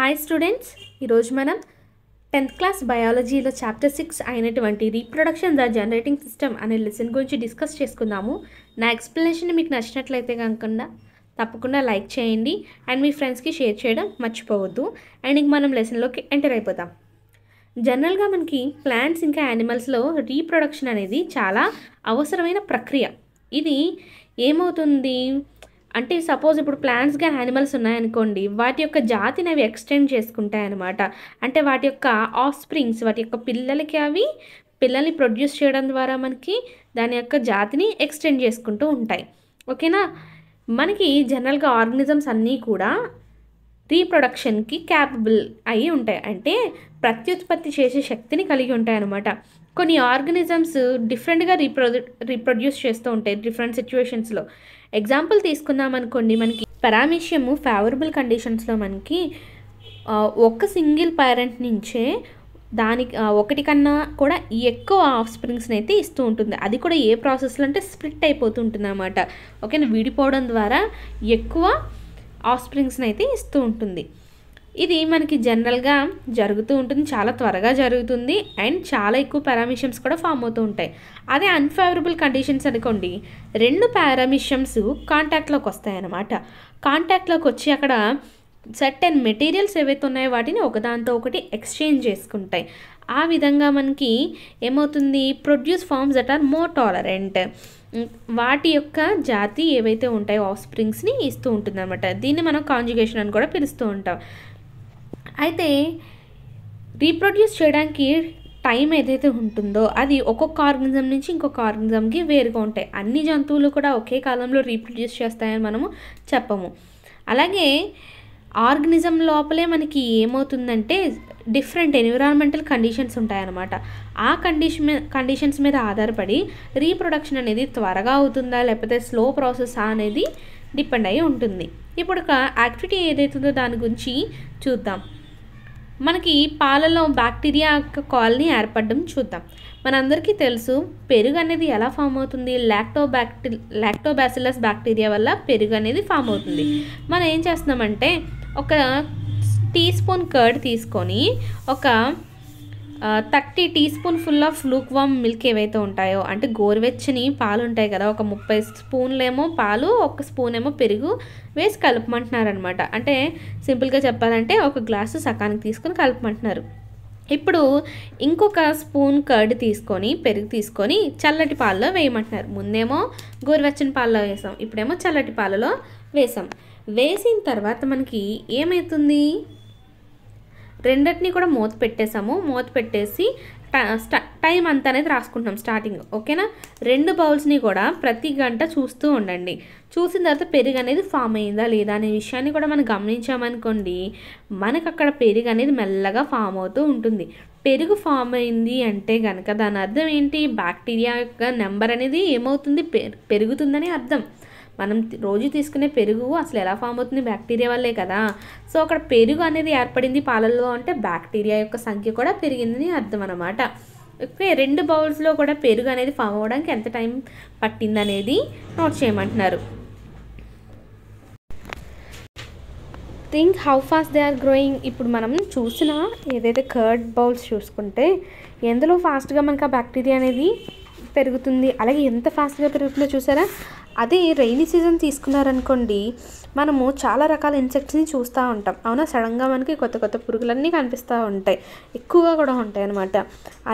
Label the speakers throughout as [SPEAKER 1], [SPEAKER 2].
[SPEAKER 1] Hi students, ఈరోజు మనం 10th class బయాలజీలో chapter 6 అయినటువంటి రీప్రొడక్షన్ ద జనరేటింగ్ సిస్టమ్ అనే లెసన్ గురించి డిస్కస్ చేసుకుందాము. నా ఎక్స్ప్లెనేషన్ మీకు నచ్చినట్లయితే కనుక తప్పకుండా లైక్ చేయండి అండ్ మీ ఫ్రెండ్స్కి షేర్ చేయడం మర్చిపోవద్దు. అండ్ ఇంక మనం లెసన్లోకి ఎంటర్ అయిపోతాం. జనరల్గా మనకి ప్లాంట్స్ ఇంకా యానిమల్స్లో రీప్రొడక్షన్ అనేది చాలా అవసరమైన ప్రక్రియ. ఇది ఏమవుతుంది అంటే సపోజ్ ఇప్పుడు ప్లాంట్స్ కానీ యానిమల్స్ ఉన్నాయనుకోండి, వాటి యొక్క జాతిని అవి ఎక్స్టెండ్ చేసుకుంటాయి అన్నమాట. అంటే వాటి యొక్క ఆఫ్ స్ప్రింగ్స్, వాటి యొక్క పిల్లల్ని ప్రొడ్యూస్ చేయడం ద్వారా మనకి దాని యొక్క జాతిని ఎక్స్టెండ్ చేసుకుంటూ ఉంటాయి. ఓకేనా. మనకి జనరల్గా ఆర్గనిజమ్స్ అన్నీ కూడా రీప్రొడక్షన్కి క్యాపబుల్ అయి ఉంటాయి, అంటే ప్రత్యుత్పత్తి చేసే శక్తిని కలిగి ఉంటాయి అన్నమాట. కొన్ని ఆర్గనిజమ్స్ డిఫరెంట్గా రీప్రొడ్యూస్ చేస్తూ ఉంటాయి డిఫరెంట్ సిచ్యువేషన్స్లో. ఎగ్జాంపుల్ తీసుకున్నాం అనుకోండి, మనకి పెరామీషియము ఫేవరబుల్ కండిషన్స్లో మనకి ఒక సింగిల్ పేరెంట్ నుంచే దానికి ఒకటి కన్నా కూడా ఎక్కువ ఆఫ్ స్ప్రింగ్స్ని అయితే ఇస్తూ ఉంటుంది. అది కూడా ఏ ప్రాసెస్లో అంటే స్ప్లిట్ అయిపోతూ ఉంటుంది అన్నమాట. ఓకేనా, విడిపోవడం ద్వారా ఎక్కువ ఆఫ్ స్ప్రింగ్స్ని అయితే ఇస్తూ ఉంటుంది. ఇది మనకి జనరల్గా జరుగుతూ ఉంటుంది, చాలా త్వరగా జరుగుతుంది అండ్ చాలా ఎక్కువ పారామీషియమ్స్ కూడా ఫామ్ అవుతూ ఉంటాయి. అదే అన్ఫేవరబుల్ కండిషన్స్ అనుకోండి, రెండు పారామీషియమ్స్ కాంటాక్ట్లోకి వస్తాయన్నమాట. కాంటాక్ట్లోకి వచ్చి అక్కడ సర్టెన్ మెటీరియల్స్ ఏవైతే ఉన్నాయో వాటిని ఒకదాంతో ఒకటి ఎక్స్చేంజ్ చేసుకుంటాయి. ఆ విధంగా మనకి ఏమవుతుంది, produce forms that are more tolerant. వాటి యొక్క జాతి ఏవైతే ఉంటాయో ఆఫ్ స్ప్రింగ్స్ని ఇస్తూ ఉంటుంది అనమాట. దీన్ని మనం కాంజుగేషన్ అని కూడా పిలుస్తూ ఉంటాం. అయితే రీప్రొడ్యూస్ చేయడానికి టైం ఏదైతే ఉంటుందో అది ఒక్కొక్క ఆర్గనిజం నుంచి ఇంకొక ఆర్గనిజంకి వేరుగా ఉంటాయి. అన్ని జంతువులు కూడా ఒకే కాలంలో రీప్రొడ్యూస్ చేస్తాయని మనము చెప్పము. అలాగే ఆర్గనిజం లోపలే మనకి ఏమవుతుందంటే డిఫరెంట్ ఎన్విరాన్మెంటల్ కండిషన్స్ ఉంటాయన్నమాట. ఆ కండిషన్స్ మీద ఆధారపడి రీప్రొడక్షన్ అనేది త్వరగా అవుతుందా లేకపోతే స్లో ప్రాసెస్ అనేది డిపెండ్ అయి ఉంటుంది. ఇప్పుడు ఒక యాక్టివిటీ ఏదైతుందో దాని గురించి చూద్దాం. మనకి పాలలో బ్యాక్టీరియా యొక్క కాలనీ ఏర్పడడం చూద్దాం. మనందరికీ తెలుసు పెరుగు అనేది ఎలా ఫామ్ అవుతుంది, లాక్టోబాసిల్లస్ బ్యాక్టీరియా వల్ల పెరుగు అనేది ఫామ్ అవుతుంది. మనం ఏం చేస్తున్నామంటే ఒక టీ స్పూన్ కర్డ్ తీసుకొని ఒక 30 teaspoonful of lukewarm milk ఏవైతే ఉంటాయో, అంటే గోరువెచ్చని పాలు ఉంటాయి కదా, ఒక 30 స్పూన్లేమో పాలు, ఒక స్పూన్ ఏమో పెరుగు వేసి కలపమంటున్నారనమాట. అంటే సింపుల్గా చెప్పాలంటే ఒక గ్లాసు సకానికి తీసుకొని కలపమంటున్నారు. ఇప్పుడు ఇంకొక స్పూన్ కర్డ్ తీసుకొని పెరుగు తీసుకొని చల్లటి పాలలో వేయమంటున్నారు. ముందేమో గోరువెచ్చని పాలలో వేసాం, ఇప్పుడేమో చల్లటి పాలలో వేసాం. వేసిన తర్వాత మనకి ఏమవుతుంది, రెండింటిని కూడా మూత పెట్టేసాము. మూత పెట్టేసి టైం అంతా అనేది రాసుకుంటున్నాం స్టార్టింగ్. ఓకేనా. 2 బౌల్స్ని కూడా ప్రతి గంట చూస్తూ ఉండండి. చూసిన తర్వాత పెరుగు అనేది ఫామ్ అయిందా లేదా అనే విషయాన్ని కూడా మనం గమనించామనుకోండి, మనకు అక్కడ పెరుగు అనేది మెల్లగా ఫామ్ అవుతూ ఉంటుంది. పెరుగు ఫామ్ అయింది అంటే కనుక దాని అర్థం ఏంటి, బ్యాక్టీరియా యొక్క నెంబర్ అనేది ఏమవుతుంది, పెరుగుతుందని అర్థం. మనం రోజు తీసుకునే పెరుగు అసలు ఎలా ఫామ్ అవుతుంది, బ్యాక్టీరియా వల్లే కదా. సో అక్కడ పెరుగు అనేది ఏర్పడింది పాలల్లో అంటే బ్యాక్టీరియా యొక్క సంఖ్య కూడా పెరిగిందని అర్థం అన్నమాట. ఓకే, 2 బౌల్స్లో కూడా పెరుగు అనేది ఫామ్ అవ్వడానికి ఎంత టైం పట్టింది అనేది నోట్ చేయమంటున్నారు. Think how fast they are growing. ఇప్పుడు మనం చూసిన ఏదైతే కర్డ్ బౌల్స్ చూసుకుంటే ఎందులో ఫాస్ట్గా మనకు ఆ బ్యాక్టీరియా అనేది పెరుగుతుంది, అలాగే ఎంత ఫాస్ట్గా పెరుగుతుందో చూసారా. అదే రైనీ సీజన్ తీసుకున్నారనుకోండి, మనము చాలా రకాల ఇన్సెక్ట్స్ని చూస్తూ ఉంటాం. అవునా, సడన్గా మనకి కొత్త కొత్త పురుగులన్నీ కనిపిస్తూ ఉంటాయి, ఎక్కువగా కూడా ఉంటాయి అన్నమాట.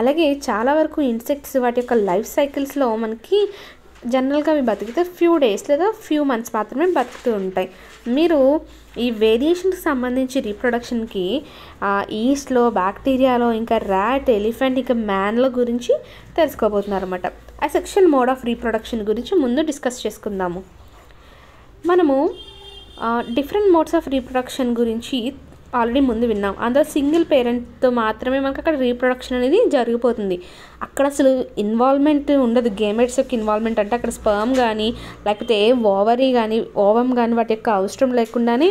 [SPEAKER 1] అలాగే చాలా వరకు ఇన్సెక్ట్స్ వాటి యొక్క లైఫ్ సైకిల్స్లో మనకి జనరల్గా అవి బతికితే ఫ్యూ డేస్ లేదా ఫ్యూ మంత్స్ మాత్రమే బతుకుతూ ఉంటాయి. మీరు ఈ వేరియేషన్కి సంబంధించి రీప్రొడక్షన్కి ఈస్ట్లో, బ్యాక్టీరియాలో, ఇంకా ర్యాట్, ఎలిఫెంట్, ఇంకా మ్యాన్ల గురించి తెలుసుకోబోతున్నారు అనమాట. అసెక్షువల్ మోడ్ ఆఫ్ రీప్రొడక్షన్ గురించి ముందు డిస్కస్ చేసుకుందాము. మనము డిఫరెంట్ మోడ్స్ ఆఫ్ రీప్రొడక్షన్ గురించి ఆల్రెడీ ముందు విన్నాం. అందులో సింగిల్ పేరెంట్తో మాత్రమే మనకు అక్కడ రీప్రొడక్షన్ అనేది జరిగిపోతుంది. అక్కడ అసలు ఇన్వాల్వ్మెంట్ ఉండదు, గేమెట్స్ యొక్క ఇన్వాల్వ్మెంట్ అంటే అక్కడ స్పర్మ్ కానీ లేకపోతే ఓవరీ కానీ ఓవం కానీ వాటి యొక్క అవసరం లేకుండానే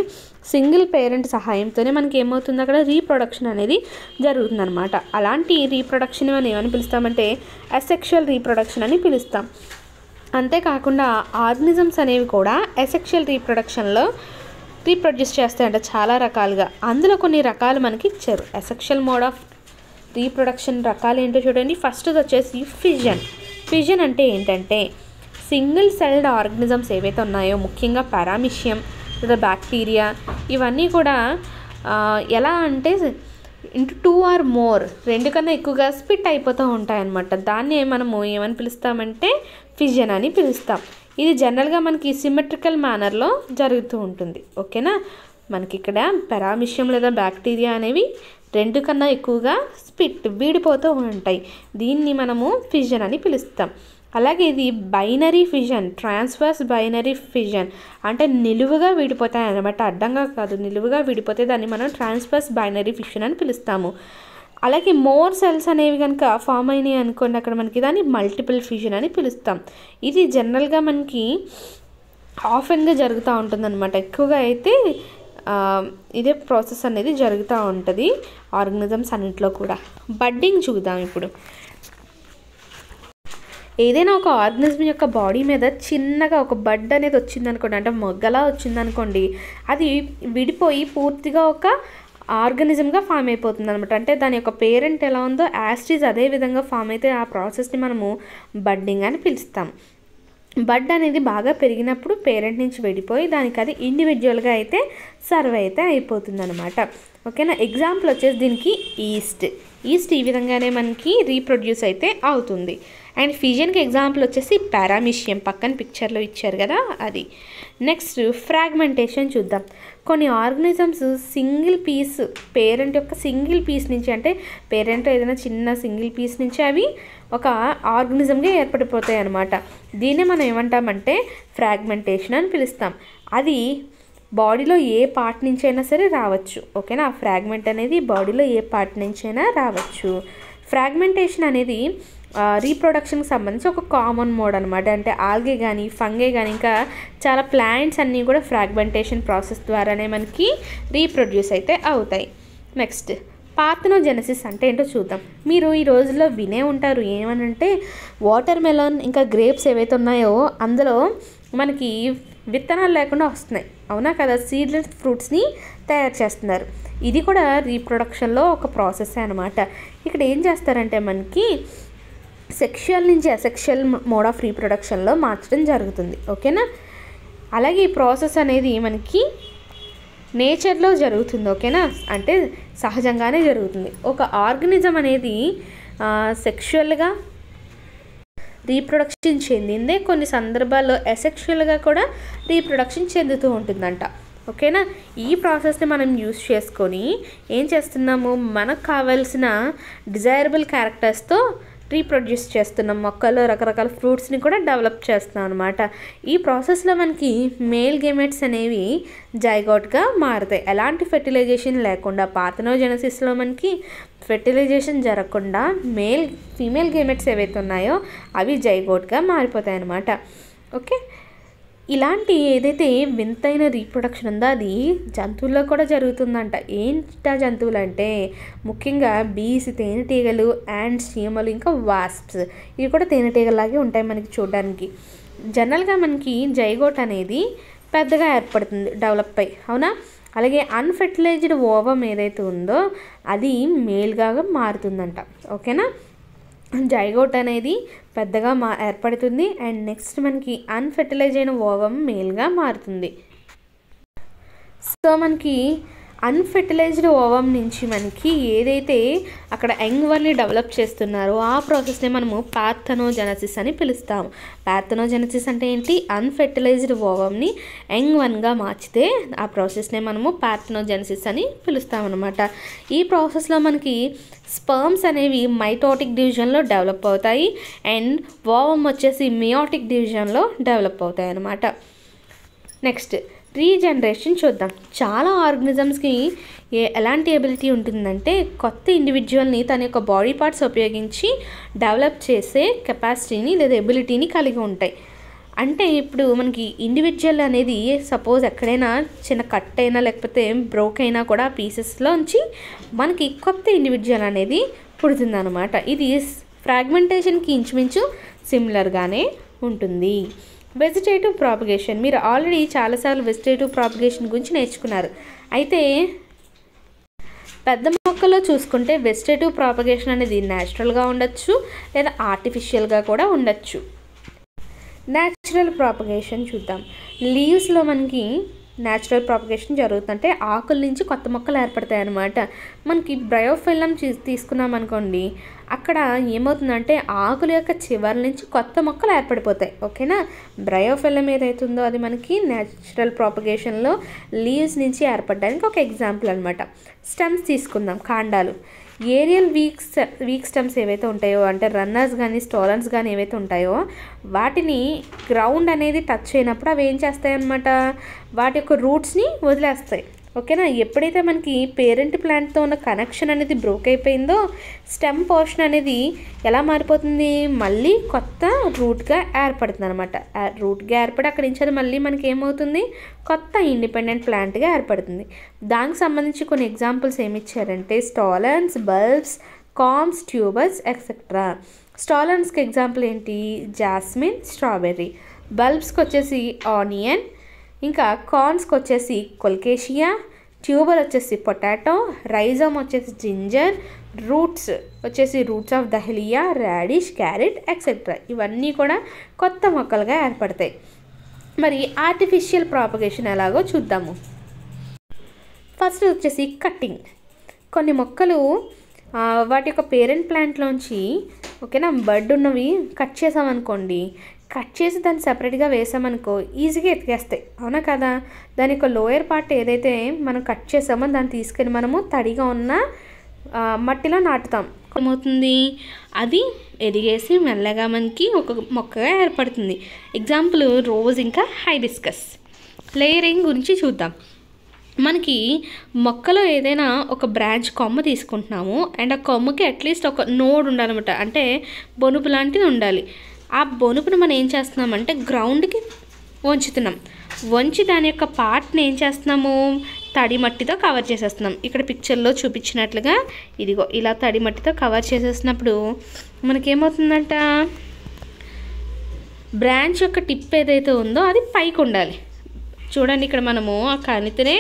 [SPEAKER 1] సింగిల్ పేరెంట్ సహాయంతోనే మనకి ఏమవుతుంది, అక్కడ రీప్రొడక్షన్ అనేది జరుగుతుందన్నమాట. అలాంటి రీప్రొడక్షన్ మనం ఏమని పిలుస్తామంటే అసెక్షువల్ రీప్రొడక్షన్ అని పిలుస్తాం. అంతేకాకుండా ఆర్గనిజమ్స్ అనేవి కూడా అసెక్షువల్ రీప్రొడక్షన్లో రీప్రొడ్యూస్ చేస్తాయంట చాలా రకాలుగా. అందులో కొన్ని రకాలు మనకి ఇచ్చారు. అసెక్షువల్ మోడ్ ఆఫ్ రీప్రొడక్షన్ రకాలు ఏంటో చూడండి. ఫస్ట్ వచ్చేసి ఫిజన్. ఫిజన్ అంటే ఏంటంటే సింగిల్ సెల్డ్ ఆర్గనిజమ్స్ ఏవైతే ఉన్నాయో, ముఖ్యంగా పారామిషియం లేదా బ్యాక్టీరియా, ఇవన్నీ కూడా ఎలా అంటే ఇంటూ 2 or more 2 కన్నా ఎక్కువగా స్ప్లిట్ అయిపోతూ ఉంటాయన్నమాట. దాన్ని మనము ఏమని పిలుస్తామంటే ఫిజన్ అని పిలుస్తాం. ఇది జనరల్గా మనకి సిమెట్రికల్ మేనర్లో జరుగుతూ ఉంటుంది. ఓకేనా. మనకి ఇక్కడ పారామిషియం లేదా బ్యాక్టీరియా అనేవి 2 కన్నా ఎక్కువగా విడిపోతూ ఉంటాయి. దీన్ని మనము ఫిజన్ అని పిలుస్తాం. అలాగే ఇది binary fission, transverse binary fission అంటే నిలువుగా విడిపోతాయి అన్నమాట, అడ్డంగా కాదు, నిలువుగా విడిపోతే దాన్ని మనం ట్రాన్స్వర్స్ బైనరీ ఫిజన్ అని పిలుస్తాము. అలాగే మోర్ సెల్స్ అనేవి కనుక ఫామ్ అయినాయి అనుకోండి, అక్కడ మనకి దాన్ని మల్టిపుల్ ఫిజన్ అని పిలుస్తాం. ఇది జనరల్గా మనకి ఆఫెన్గా జరుగుతూ ఉంటుంది అనమాట. ఎక్కువగా అయితే ఇదే ప్రాసెస్ అనేది జరుగుతూ ఉంటుంది ఆర్గనిజమ్స్ అన్నింటిలో కూడా. బడ్డింగ్ చూద్దాం ఇప్పుడు. ఏదైనా ఒక ఆర్గనిజం యొక్క బాడీ మీద చిన్నగా ఒక బడ్ అనేది వచ్చిందనుకోండి, అంటే మొగ్గలా వచ్చిందనుకోండి, అది విడిపోయి పూర్తిగా ఒక ఆర్గనిజంగా ఫామ్ అయిపోతుంది అనమాట. అంటే దాని యొక్క పేరెంట్ ఎలా ఉందో యాస్టీజ్ అదే విధంగా ఫామ్ అయితే ఆ ప్రాసెస్ని మనము బడ్డింగ్ అని పిలుస్తాం. బడ్ అనేది బాగా పెరిగినప్పుడు పేరెంట్ నుంచి విడిపోయి దానికి అది ఇండివిజువల్గా అయితే సర్వ్ అయితే అయిపోతుంది అనమాట. ఓకేనా. ఎగ్జాంపుల్ వచ్చేసి దీనికి ఈస్ట్ ఈ విధంగానే మనకి రీప్రొడ్యూస్ అయితే అవుతుంది. అండ్ ఫిజన్కి ఎగ్జాంపుల్ వచ్చేసి పారామిషియం, పక్కన పిక్చర్లో ఇచ్చారు కదా అది. నెక్స్ట్ ఫ్రాగ్మెంటేషన్ చూద్దాం. కొన్ని ఆర్గనిజమ్స్ సింగిల్ పీస్, పేరెంట్ యొక్క సింగిల్ పీస్ నుంచి, అంటే పేరెంట్ ఏదైనా చిన్న సింగిల్ పీస్ నుంచి అవి ఒక ఆర్గనిజంగా ఏర్పడిపోతాయి అన్నమాట. దీన్నే మనం ఏమంటామంటే ఫ్రాగ్మెంటేషన్ అని పిలుస్తాం. అది బాడీలో ఏ పార్ట్ నుంచి అయినా సరే రావచ్చు. ఓకేనా. ఆ ఫ్రాగ్మెంట్ అనేది బాడీలో ఏ పార్ట్ నుంచి అయినా రావచ్చు. ఫ్రాగ్మెంటేషన్ అనేది రీప్రొడక్షన్కి సంబంధించి ఒక కామన్ మోడ్ అనమాట. అంటే ఆల్గే కానీ ఫంగే కానీ ఇంకా చాలా ప్లాంట్స్ అన్నీ కూడా ఫ్రాగ్మెంటేషన్ ప్రాసెస్ ద్వారానే మనకి రీప్రొడ్యూస్ అయితే అవుతాయి. నెక్స్ట్ పార్థెనోజెనసిస్ అంటే ఏంటో చూద్దాం. మీరు ఈ రోజుల్లో వినే ఉంటారు ఏమనంటే వాటర్ మెలన్ ఇంకా గ్రేప్స్ ఏవైతే ఉన్నాయో అందులో మనకి విత్తనాలు లేకుండా వస్తున్నాయి, అవునా కదా. సీడ్లెస్ ఫ్రూట్స్ని తయారు చేస్తున్నారు. ఇది కూడా రీప్రొడక్షన్లో ఒక ప్రాసెస్ అనమాట. ఇక్కడ ఏం చేస్తారంటే మనకి సెక్షువల్ నుంచి అసెక్షువల్ మోడ్ ఆఫ్ రీప్రొడక్షన్లో మార్చడం జరుగుతుంది. ఓకేనా. అలాగే ఈ ప్రాసెస్ అనేది మనకి నేచర్లో జరుగుతుంది. ఓకేనా. అంటే సహజంగానే జరుగుతుంది. ఒక ఆర్గనిజం అనేది సెక్షువల్గా రీప్రొడక్షన్ చెందిందే కొన్ని సందర్భాల్లో అసెక్షువల్గా కూడా రీప్రొడక్షన్ చెందుతూ ఉంటుందంట. ఓకేనా. ఈ ప్రాసెస్ని మనం యూస్ చేసుకొని ఏం చేస్తున్నాము, మనకు కావాల్సిన డిజైరబుల్ క్యారెక్టర్స్తో రీప్రొడ్యూస్ చేస్తున్నాం. మొక్కల్లో రకరకాల ఫ్రూట్స్ని కూడా డెవలప్ చేస్తున్నాం అనమాట. ఈ ప్రాసెస్లో మనకి మేల్ గేమెట్స్ అనేవి జైగోట్గా మారుతాయి. ఎలాంటి ఫెర్టిలైజేషన్ లేకుండా పార్థెనోజెనసిస్లో మనకి ఫెర్టిలైజేషన్ జరగకుండా ఫీమేల్ గేమెట్స్ ఏవైతే ఉన్నాయో అవి జైగోట్గా మారిపోతాయి అన్నమాట. ఓకే. ఇలాంటి ఏదైతే వింతైన రీప్రొడక్షన్ ఉందో అది జంతువుల్లో కూడా జరుగుతుందంట. ఏంటా జంతువులు అంటే ముఖ్యంగా బీస్, తేనెటీగలు, యాండ్స్, చీమలు, ఇంకా వాస్ప్స్. ఇవి కూడా తేనెటీగలాగే ఉంటాయి మనకి చూడడానికి. జనరల్గా మనకి జైగోట్ అనేది పెద్దగా ఏర్పడుతుంది డెవలప్ అయ్యి, అవునా. అలాగే అన్ఫెర్టిలైజ్డ్ ఓవం ఏదైతే ఉందో అది మేల్గా మారుతుందంట. ఓకేనా. జైగోట్ అనేది పెద్దగా ఏర్పడుతుంది. అండ్ నెక్స్ట్ మనకి అన్ఫెర్టిలైజ్ అయిన ఓవం మేల్గా మారుతుంది. సో మనకి అన్ఫెర్టిలైజ్డ్ ఓవం నుంచి మనకి ఏదైతే అక్కడ యంగ్ వన్ని డెవలప్ చేస్తున్నారో ఆ ప్రాసెస్ని మనము పార్థెనోజెనసిస్ అని పిలుస్తాము. పార్థెనోజెనసిస్ అంటే ఏంటి, అన్ఫెర్టిలైజ్డ్ ఓవంని యంగ్ వన్గా మార్చితే ఆ ప్రాసెస్ని మనము పార్థెనోజెనసిస్ అని పిలుస్తామన్నమాట. ఈ ప్రాసెస్లో మనకి స్పర్మ్స్ అనేవి మైటోటిక్ డివిజన్లో డెవలప్ అవుతాయి అండ్ ఓవం వచ్చేసి మియోటిక్ డివిజన్లో డెవలప్ అవుతాయి అన్నమాట. నెక్స్ట్ రీజనరేషన్ చూద్దాం. చాలా ఆర్గనిజమ్స్కి ఎలాంటి ఎబిలిటీ ఉంటుందంటే కొత్త ఇండివిజువల్ని తన యొక్క బాడీ పార్ట్స్ ఉపయోగించి డెవలప్ చేసే కెపాసిటీని లేదా ఎబిలిటీని కలిగి ఉంటాయి. అంటే ఇప్పుడు మనకి ఇండివిజువల్ అనేది సపోజ్ ఎక్కడైనా చిన్న కట్ అయినా లేకపోతే బ్రోక్ అయినా కూడా పీసెస్లోంచి మనకి కొత్త ఇండివిజువల్ అనేది పుడుతుందన్నమాట. ఇది ఫ్రాగ్మెంటేషన్కి ఇంచుమించు సిమిలర్గానే ఉంటుంది. వెజిటేటివ్ ప్రాపగేషన్, మీరు ఆల్రెడీ చాలాసార్లు వెజిటేటివ్ ప్రాపగేషన్ గురించి నేర్చుకున్నారు. అయితే పెద్ద మొక్కలో చూసుకుంటే వెజిటేటివ్ ప్రాపగేషన్ అనేది న్యాచురల్గా ఉండొచ్చు లేదా ఆర్టిఫిషియల్గా కూడా ఉండొచ్చు. న్యాచురల్ ప్రాపగేషన్ చూద్దాం. లీవ్స్లో మనకి న్యాచురల్ ప్రాపగేషన్ జరుగుతుందంటే ఆకుల నుంచి కొత్త మొక్కలు ఏర్పడతాయి అన్నమాట. మనకి బ్రయోఫిల్లం తీసుకున్నాం అనుకోండి, అక్కడ ఏమవుతుందంటే ఆకుల యొక్క చివరి నుంచి కొత్త మొక్కలు ఏర్పడిపోతాయి. ఓకేనా, బ్రయోఫిల్లం ఏదైతుందో అది మనకి న్యాచురల్ ప్రాపగేషన్లో లీవ్స్ నుంచి ఏర్పడడానికి ఒక ఎగ్జాంపుల్ అనమాట. స్టెమ్స్ తీసుకుందాం, కాండాలు. ఏరియల్ వీక్ స్టెమ్స్ ఏవైతే ఉంటాయో, అంటే రన్నర్స్ కానీ స్టోలన్స్ కానీ ఏవైతే ఉంటాయో, వాటిని గ్రౌండ్ అనేది టచ్ అయినప్పుడు అవి ఏం చేస్తాయి అన్నమాట, వాటి యొక్క రూట్స్ని వదిలేస్తాయి. ఓకేనా, ఎప్పుడైతే మనకి పేరెంట్ ప్లాంట్తో ఉన్న కనెక్షన్ అనేది బ్రోక్ అయిపోయిందో స్టెమ్ పోర్షన్ అనేది ఎలా మారిపోతుంది, మళ్ళీ కొత్త రూట్గా ఏర్పడుతుంది అనమాట. రూట్గా ఏర్పడి అక్కడి నుంచి అది మళ్ళీ మనకి ఏమవుతుంది, కొత్త ఇండిపెండెంట్ ప్లాంట్గా ఏర్పడుతుంది. దానికి సంబంధించి కొన్ని ఎగ్జాంపుల్స్ ఏమి ఇచ్చారంటే stolons, bulbs, corms, tubers etcetera. స్టాలన్స్కి ఎగ్జాంపుల్ ఏంటి, జాస్మిన్, స్ట్రాబెర్రీ. బల్బ్స్కి వచ్చేసి ఆనియన్, ఇంకా కార్న్స్కి వచ్చేసి కొల్కేషియా, ట్యూబర్ వచ్చేసి పొటాటో, రైజోమ్ వచ్చేసి జింజర్, రూట్స్ వచ్చేసి roots of dahlia, radish, carrot etcetera. ఇవన్నీ కూడా కొత్త మొక్కలుగా ఏర్పడతాయి. మరి ఆర్టిఫిషియల్ ప్రాపగేషన్ ఎలాగో చూద్దాము. ఫస్ట్ వచ్చేసి కట్టింగ్. కొన్ని మొక్కలు వాటి యొక్క పేరెంట్ ప్లాంట్లోంచి ఓకేనా బడ్ ఉన్నవి కట్ చేసామనుకోండి, కట్ చేసి దాన్ని సపరేట్గా వేసామనుకో ఈజీగా ఎతికేస్తాయి, అవునా కదా. దాని యొక్క లోయర్ పార్ట్ ఏదైతే మనం కట్ చేసామో దాన్ని తీసుకెళ్ళి మనము తడిగా ఉన్న మట్టిలో నాటుతాం. ఏమవుతుంది, అది ఎదిగేసి మెల్లగా మనకి ఒక మొక్కగా ఏర్పడుతుంది. ఎగ్జాంపుల్ రోజ్ ఇంకా హైబిస్కస్. లేయరింగ్ గురించి చూద్దాం. మనకి మొక్కలో ఏదైనా ఒక బ్రాంచ్ కొమ్మ తీసుకుంటున్నాము అండ్ ఆ కొమ్మకి అట్లీస్ట్ ఒక నోడ్ ఉండాలన్నమాట, అంటే బొనుపు లాంటిది ఉండాలి. ఆ బొనుపును మనం ఏం చేస్తున్నామంటే గ్రౌండ్కి వంచుతున్నాం. వంచి దాని యొక్క పార్ట్ని ఏం చేస్తున్నాము, తడి మట్టితో కవర్ చేసేస్తున్నాం. ఇక్కడ పిక్చర్లో చూపించినట్లుగా ఇదిగో ఇలా తడి మట్టితో కవర్ చేసేసినప్పుడు మనకేమవుతుందంట, బ్రాంచ్ యొక్క టిప్ ఏదైతే ఉందో అది పైకి ఉండాలి. చూడండి, ఇక్కడ మనము ఆ కణితినే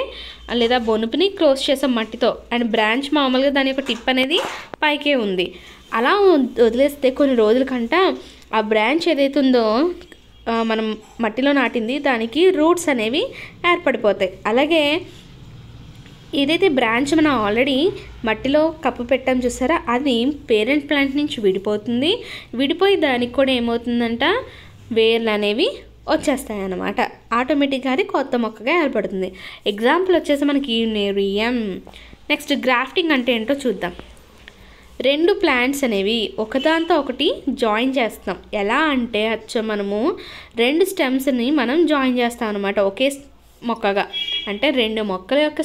[SPEAKER 1] లేదా బొనుపుని క్లోజ్ చేసాం మట్టితో, అండ్ బ్రాంచ్ మామూలుగా దాని యొక్క టిప్ అనేది పైకే ఉంది. అలా వదిలేస్తే కొన్ని రోజులకంట ఆ బ్రాంచ్ ఏదైతే ఉందో మనం మట్టిలో నాటింది దానికి రూట్స్ అనేవి ఏర్పడిపోతాయి. అలాగే ఏదైతే బ్రాంచ్ మనం ఆల్రెడీ మట్టిలో కప్పు పెట్టాం చూసారా, అది పేరెంట్ ప్లాంట్ నుంచి విడిపోతుంది. విడిపోయి దానికి కూడా ఏమవుతుందంట, వేర్లు అనేవి వచ్చేస్తాయి అన్నమాట. ఆటోమేటిక్గా అది కొత్త మొక్కగా ఏర్పడుతుంది. ఎగ్జాంపుల్ వచ్చేసి మనకి నేరియం. నెక్స్ట్ గ్రాఫ్టింగ్ అంటే ఏంటో చూద్దాం. రెండు ప్లాంట్స్ అనేవి ఒకదాంతో ఒకటి జాయిన్ చేస్తాం. ఎలా అంటే మనము రెండు స్టెమ్స్ని మనం జాయిన్ చేస్తాం అనమాట ఒకే మొక్కగా. అంటే రెండు మొక్కల యొక్క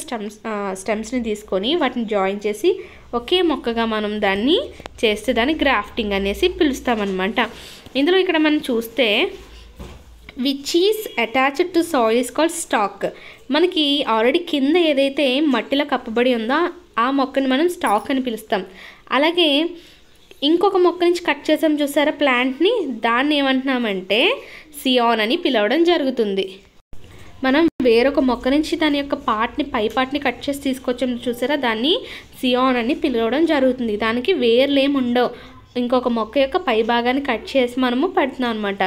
[SPEAKER 1] స్టెమ్స్ని తీసుకొని వాటిని జాయిన్ చేసి ఒకే మొక్కగా మనం దాన్ని చేస్తే దాన్ని గ్రాఫ్టింగ్ అనేసి పిలుస్తామన్నమాట. ఇందులో ఇక్కడ మనం చూస్తే which is attached two soil is called stock. మనకి ఆల్రెడీ కింద ఏదైతే మట్టిలో కప్పబడి ఉందో ఆ మొక్కని మనం స్టాక్ అని పిలుస్తాం. అలాగే ఇంకొక మొక్క నుంచి కట్ చేసాం చూసారా ప్లాంట్ని, దాన్ని ఏమంటున్నామంటే సియాన్ అని పిలవడం జరుగుతుంది. మనం వేరొక మొక్క నుంచి దాని యొక్క పై పార్ట్ని కట్ చేసి తీసుకొచ్చాం చూసారా, దాన్ని సియాన్ అని పిలవడం జరుగుతుంది. దానికి వేర్లు ఏమి ఉండవు, ఇంకొక మొక్క యొక్క పై భాగాన్ని కట్ చేసి మనము పెడుతున్నాం అనమాట.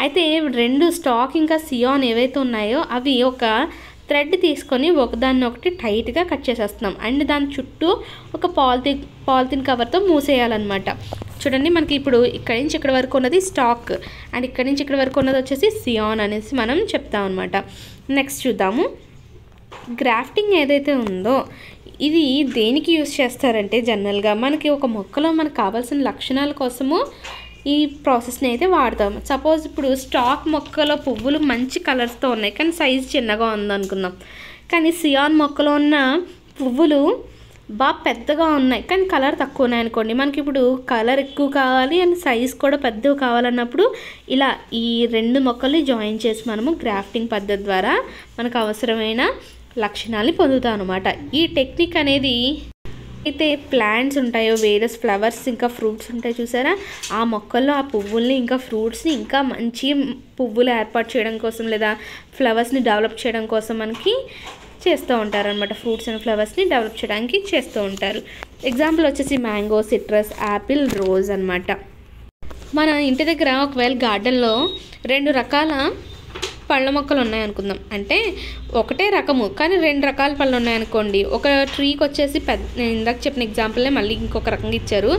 [SPEAKER 1] అయితే రెండు స్టాక్ ఇంకా సియాన్ ఏవైతే ఉన్నాయో అవి ఒక థ్రెడ్ తీసుకొని ఒకదాన్ని ఒకటి టైట్గా కట్ చేసేస్తున్నాం. అండ్ దాని చుట్టూ ఒక పాలిథిన్ కవర్తో మూసేయాలన్నమాట. చూడండి, మనకి ఇప్పుడు ఇక్కడి నుంచి ఇక్కడ వరకు ఉన్నది స్టాక్ అండ్ ఇక్కడి నుంచి ఇక్కడ వరకు ఉన్నది వచ్చేసి సియాన్ అనేసి మనం చెప్తాం అనమాట. నెక్స్ట్ చూద్దాము. గ్రాఫ్టింగ్ ఏదైతే ఉందో ఇది దేనికి యూజ్ చేస్తారంటే జనరల్గా మనకి ఒక మొక్కలో మనకు కావాల్సిన లక్షణాల కోసము ఈ ప్రాసెస్ని అయితే వాడతాం. సపోజ్ ఇప్పుడు స్టాక్ మొక్కలో పువ్వులు మంచి కలర్స్తో ఉన్నాయి కానీ సైజు చిన్నగా ఉందనుకుందాం, కానీ సియాన్ మొక్కలో ఉన్న పువ్వులు బాగా పెద్దగా ఉన్నాయి కానీ కలర్ తక్కువ ఉన్నాయి అనుకోండి. మనకి ఇప్పుడు కలర్ ఎక్కువ కావాలి అండ్ సైజ్ కూడా పెద్దగా కావాలన్నప్పుడు ఇలా ఈ రెండు మొక్కల్ని జాయిన్ చేసి మనము గ్రాఫ్టింగ్ పద్ధతి ద్వారా మనకు అవసరమైన లక్షణాలని పొందుతాం అనమాట. ఈ టెక్నిక్ అనేది అయితే ప్లాంట్స్ ఉంటాయో వేరియస్ ఫ్లవర్స్ ఇంకా ఫ్రూట్స్ ఉంటాయి చూసారా, ఆ మొక్కల్లో ఆ పువ్వుల్ని ఇంకా ఫ్రూట్స్ని ఇంకా మంచి పువ్వులు ఏర్పాటు చేయడం కోసం లేదా ఫ్లవర్స్ని డెవలప్ చేయడం కోసం మనకి చేస్తూ ఉంటారు అనమాట. ఫ్రూట్స్ అండ్ ఫ్లవర్స్ని డెవలప్ చేయడానికి చేస్తూ ఉంటారు. ఎగ్జాంపుల్ వచ్చేసి మ్యాంగో, సిట్రస్, యాపిల్, రోజ్ అనమాట. మన ఇంటి దగ్గర ఒకవేళ గార్డెన్లో 2 రకాల పళ్ళ మొక్కలు ఉన్నాయనుకుందాం. అంటే ఒకటే రకము కానీ 2 రకాల పళ్ళు ఉన్నాయనుకోండి. ఒక ట్రీకి వచ్చేసి నేను ఇందాక చెప్పిన ఎగ్జాంపుల్నే మళ్ళీ ఇంకొక రకంగా ఇచ్చారు.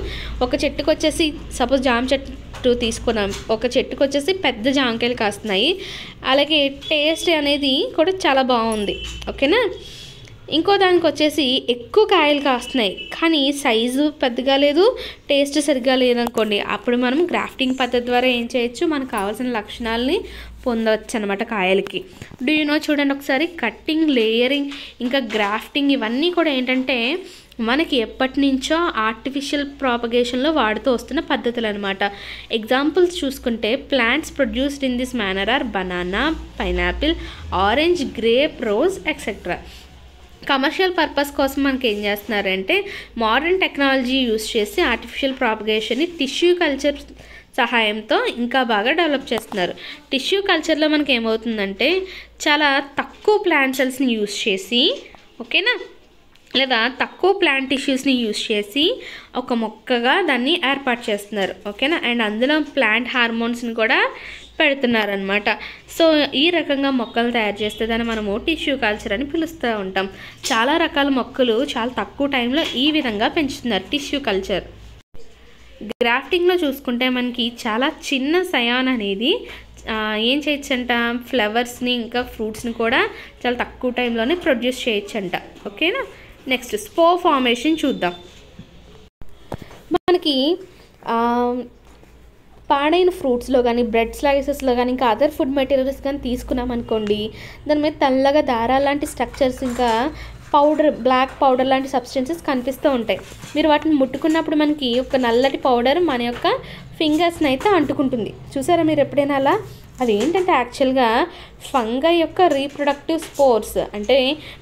[SPEAKER 1] ఒక చెట్టుకు వచ్చేసి సపోజ్ జామ చెట్టు తీసుకున్నాం, ఒక చెట్టుకు వచ్చేసి పెద్ద జామకాయలు కాస్తున్నాయి. అలాగే టేస్ట్ అనేది కూడా చాలా బాగుంది. ఓకేనా. ఇంకో దానికి వచ్చేసి ఎక్కువ కాయలు కాస్తున్నాయి కానీ సైజు పెద్దగా లేదు, టేస్ట్ సరిగ్గా లేదనుకోండి. అప్పుడు మనం గ్రాఫ్టింగ్ పద్ధతి ద్వారా ఏం చేయొచ్చు, మనకు కావాల్సిన లక్షణాలని పొందవచ్చు అనమాట కాయలకి. డూ యూ నో, చూడండి ఒకసారి, కట్టింగ్, లేయరింగ్ ఇంకా గ్రాఫ్టింగ్ ఇవన్నీ కూడా ఏంటంటే మనకి ఎప్పటి నుంచో ఆర్టిఫిషియల్ ప్రాపగేషన్లో వాడుతూ వస్తున్న పద్ధతులు అనమాట. ఎగ్జాంపుల్స్ చూసుకుంటే plants produced in this manner are banana, pineapple, orange, grape, rose etcetera. Commercial purpose కోసం మనకి ఏం చేస్తున్నారంటే మోడర్న్ టెక్నాలజీ యూస్ చేసి ఆర్టిఫిషియల్ ప్రాపగేషన్ని టిష్యూ కల్చర్ సహాయంతో ఇంకా బాగా డెవలప్ చేస్తున్నారు. టిష్యూ కల్చర్లో మనకి ఏమవుతుందంటే చాలా తక్కువ ప్లాంట్ సెల్స్ని యూస్ చేసి, ఓకేనా, లేదా తక్కువ ప్లాంట్ టిష్యూస్ని యూస్ చేసి ఒక మొక్కగా దాన్ని ఏర్పాటు చేస్తున్నారు. ఓకేనా. అండ్ అందులో ప్లాంట్ హార్మోన్స్ని కూడా పెడుతున్నారనమాట. సో ఈ రకంగా మొక్కలు తయారు చేస్తే దాన్ని మనము టిష్యూ కల్చర్ అని పిలుస్తూ ఉంటాం. చాలా రకాల మొక్కలు చాలా తక్కువ టైంలో ఈ విధంగా పెంచుతున్నారు, టిష్యూ కల్చర్. గ్రాఫ్టింగ్లో చూసుకుంటే మనకి చాలా చిన్న సయాన్ అనేది ఏం చేయొచ్చంట, ఫ్లవర్స్ని ఇంకా ఫ్రూట్స్ని కూడా చాలా తక్కువ టైంలోనే ప్రొడ్యూస్ చేయొచ్చంట. ఓకేనా. నెక్స్ట్ స్పోర్ ఫార్మేషన్ చూద్దాం. మనకి పాడైన ఫ్రూట్స్లో కానీ, బ్రెడ్ స్లైసెస్లో కానీ, ఇంకా అదర్ ఫుడ్ మెటీరియల్స్ కానీ తీసుకున్నాం అనుకోండి, దాని మీద తెల్లగా దారాలు లాంటి స్ట్రక్చర్స్ ఇంకా పౌడర్, బ్లాక్ పౌడర్ లాంటి సబ్స్టెన్సెస్ కనిపిస్తూ ఉంటాయి. మీరు వాటిని ముట్టుకున్నప్పుడు మనకి ఒక నల్లటి పౌడర్ మన యొక్క ఫింగర్స్ని అయితే అంటుకుంటుంది. చూసారా మీరు ఎప్పుడైనా అలా? అది ఏంటంటే యాక్చువల్గా ఫంగై యొక్క రీప్రొడక్టివ్ స్పోర్స్. అంటే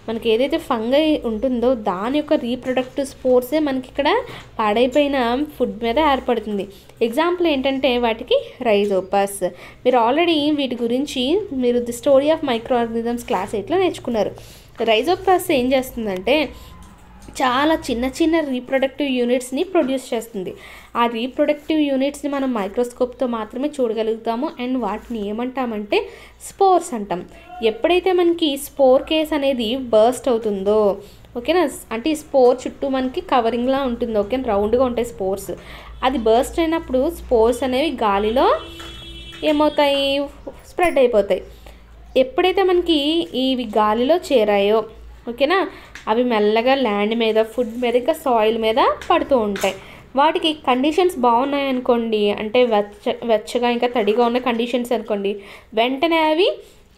[SPEAKER 1] మనకి ఏదైతే ఫంగై ఉంటుందో దాని యొక్క రీప్రొడక్టివ్ స్పోర్సే మనకి ఇక్కడ పాడైపోయిన ఫుడ్ మీద ఏర్పడుతుంది. ఎగ్జాంపుల్ ఏంటంటే వాటికి రైజోపస్. మీరు ఆల్రెడీ వీటి గురించి మీరు the story of micro organisms class 8లో నేర్చుకున్నారు. రైజోపస్ ఏం చేస్తుందంటే చాలా చిన్న చిన్న రీప్రొడక్టివ్ యూనిట్స్ని ప్రొడ్యూస్ చేస్తుంది. ఆ రీప్రొడక్టివ్ యూనిట్స్ని మనం మైక్రోస్కోప్తో మాత్రమే చూడగలుగుతాము. అండ్ వాటిని ఏమంటామంటే స్పోర్స్ అంటాం. ఎప్పుడైతే మనకి స్పోర్ కేస్ అనేది బర్స్ట్ అవుతుందో, ఓకేనా, అంటే ఈ స్పోర్ చుట్టూ మనకి కవరింగ్లా ఉంటుంది, ఓకే, రౌండ్గా ఉంటాయి స్పోర్స్. అది బర్స్ట్ అయినప్పుడు స్పోర్స్ అనేవి గాలిలో ఏమవుతాయి, స్ప్రెడ్ అయిపోతాయి. ఎప్పుడైతే మనకి ఇవి గాలిలో చేరాయో, ఓకేనా, అవి మెల్లగా ల్యాండ్ మీద, ఫుడ్ మీద, ఇంకా సాయిల్ మీద పడుతూ ఉంటాయి. వాటికి కండిషన్స్ బాగున్నాయనుకోండి, అంటే వెచ్చగా ఇంకా తడిగా ఉన్న కండిషన్స్ అనుకోండి, వెంటనే అవి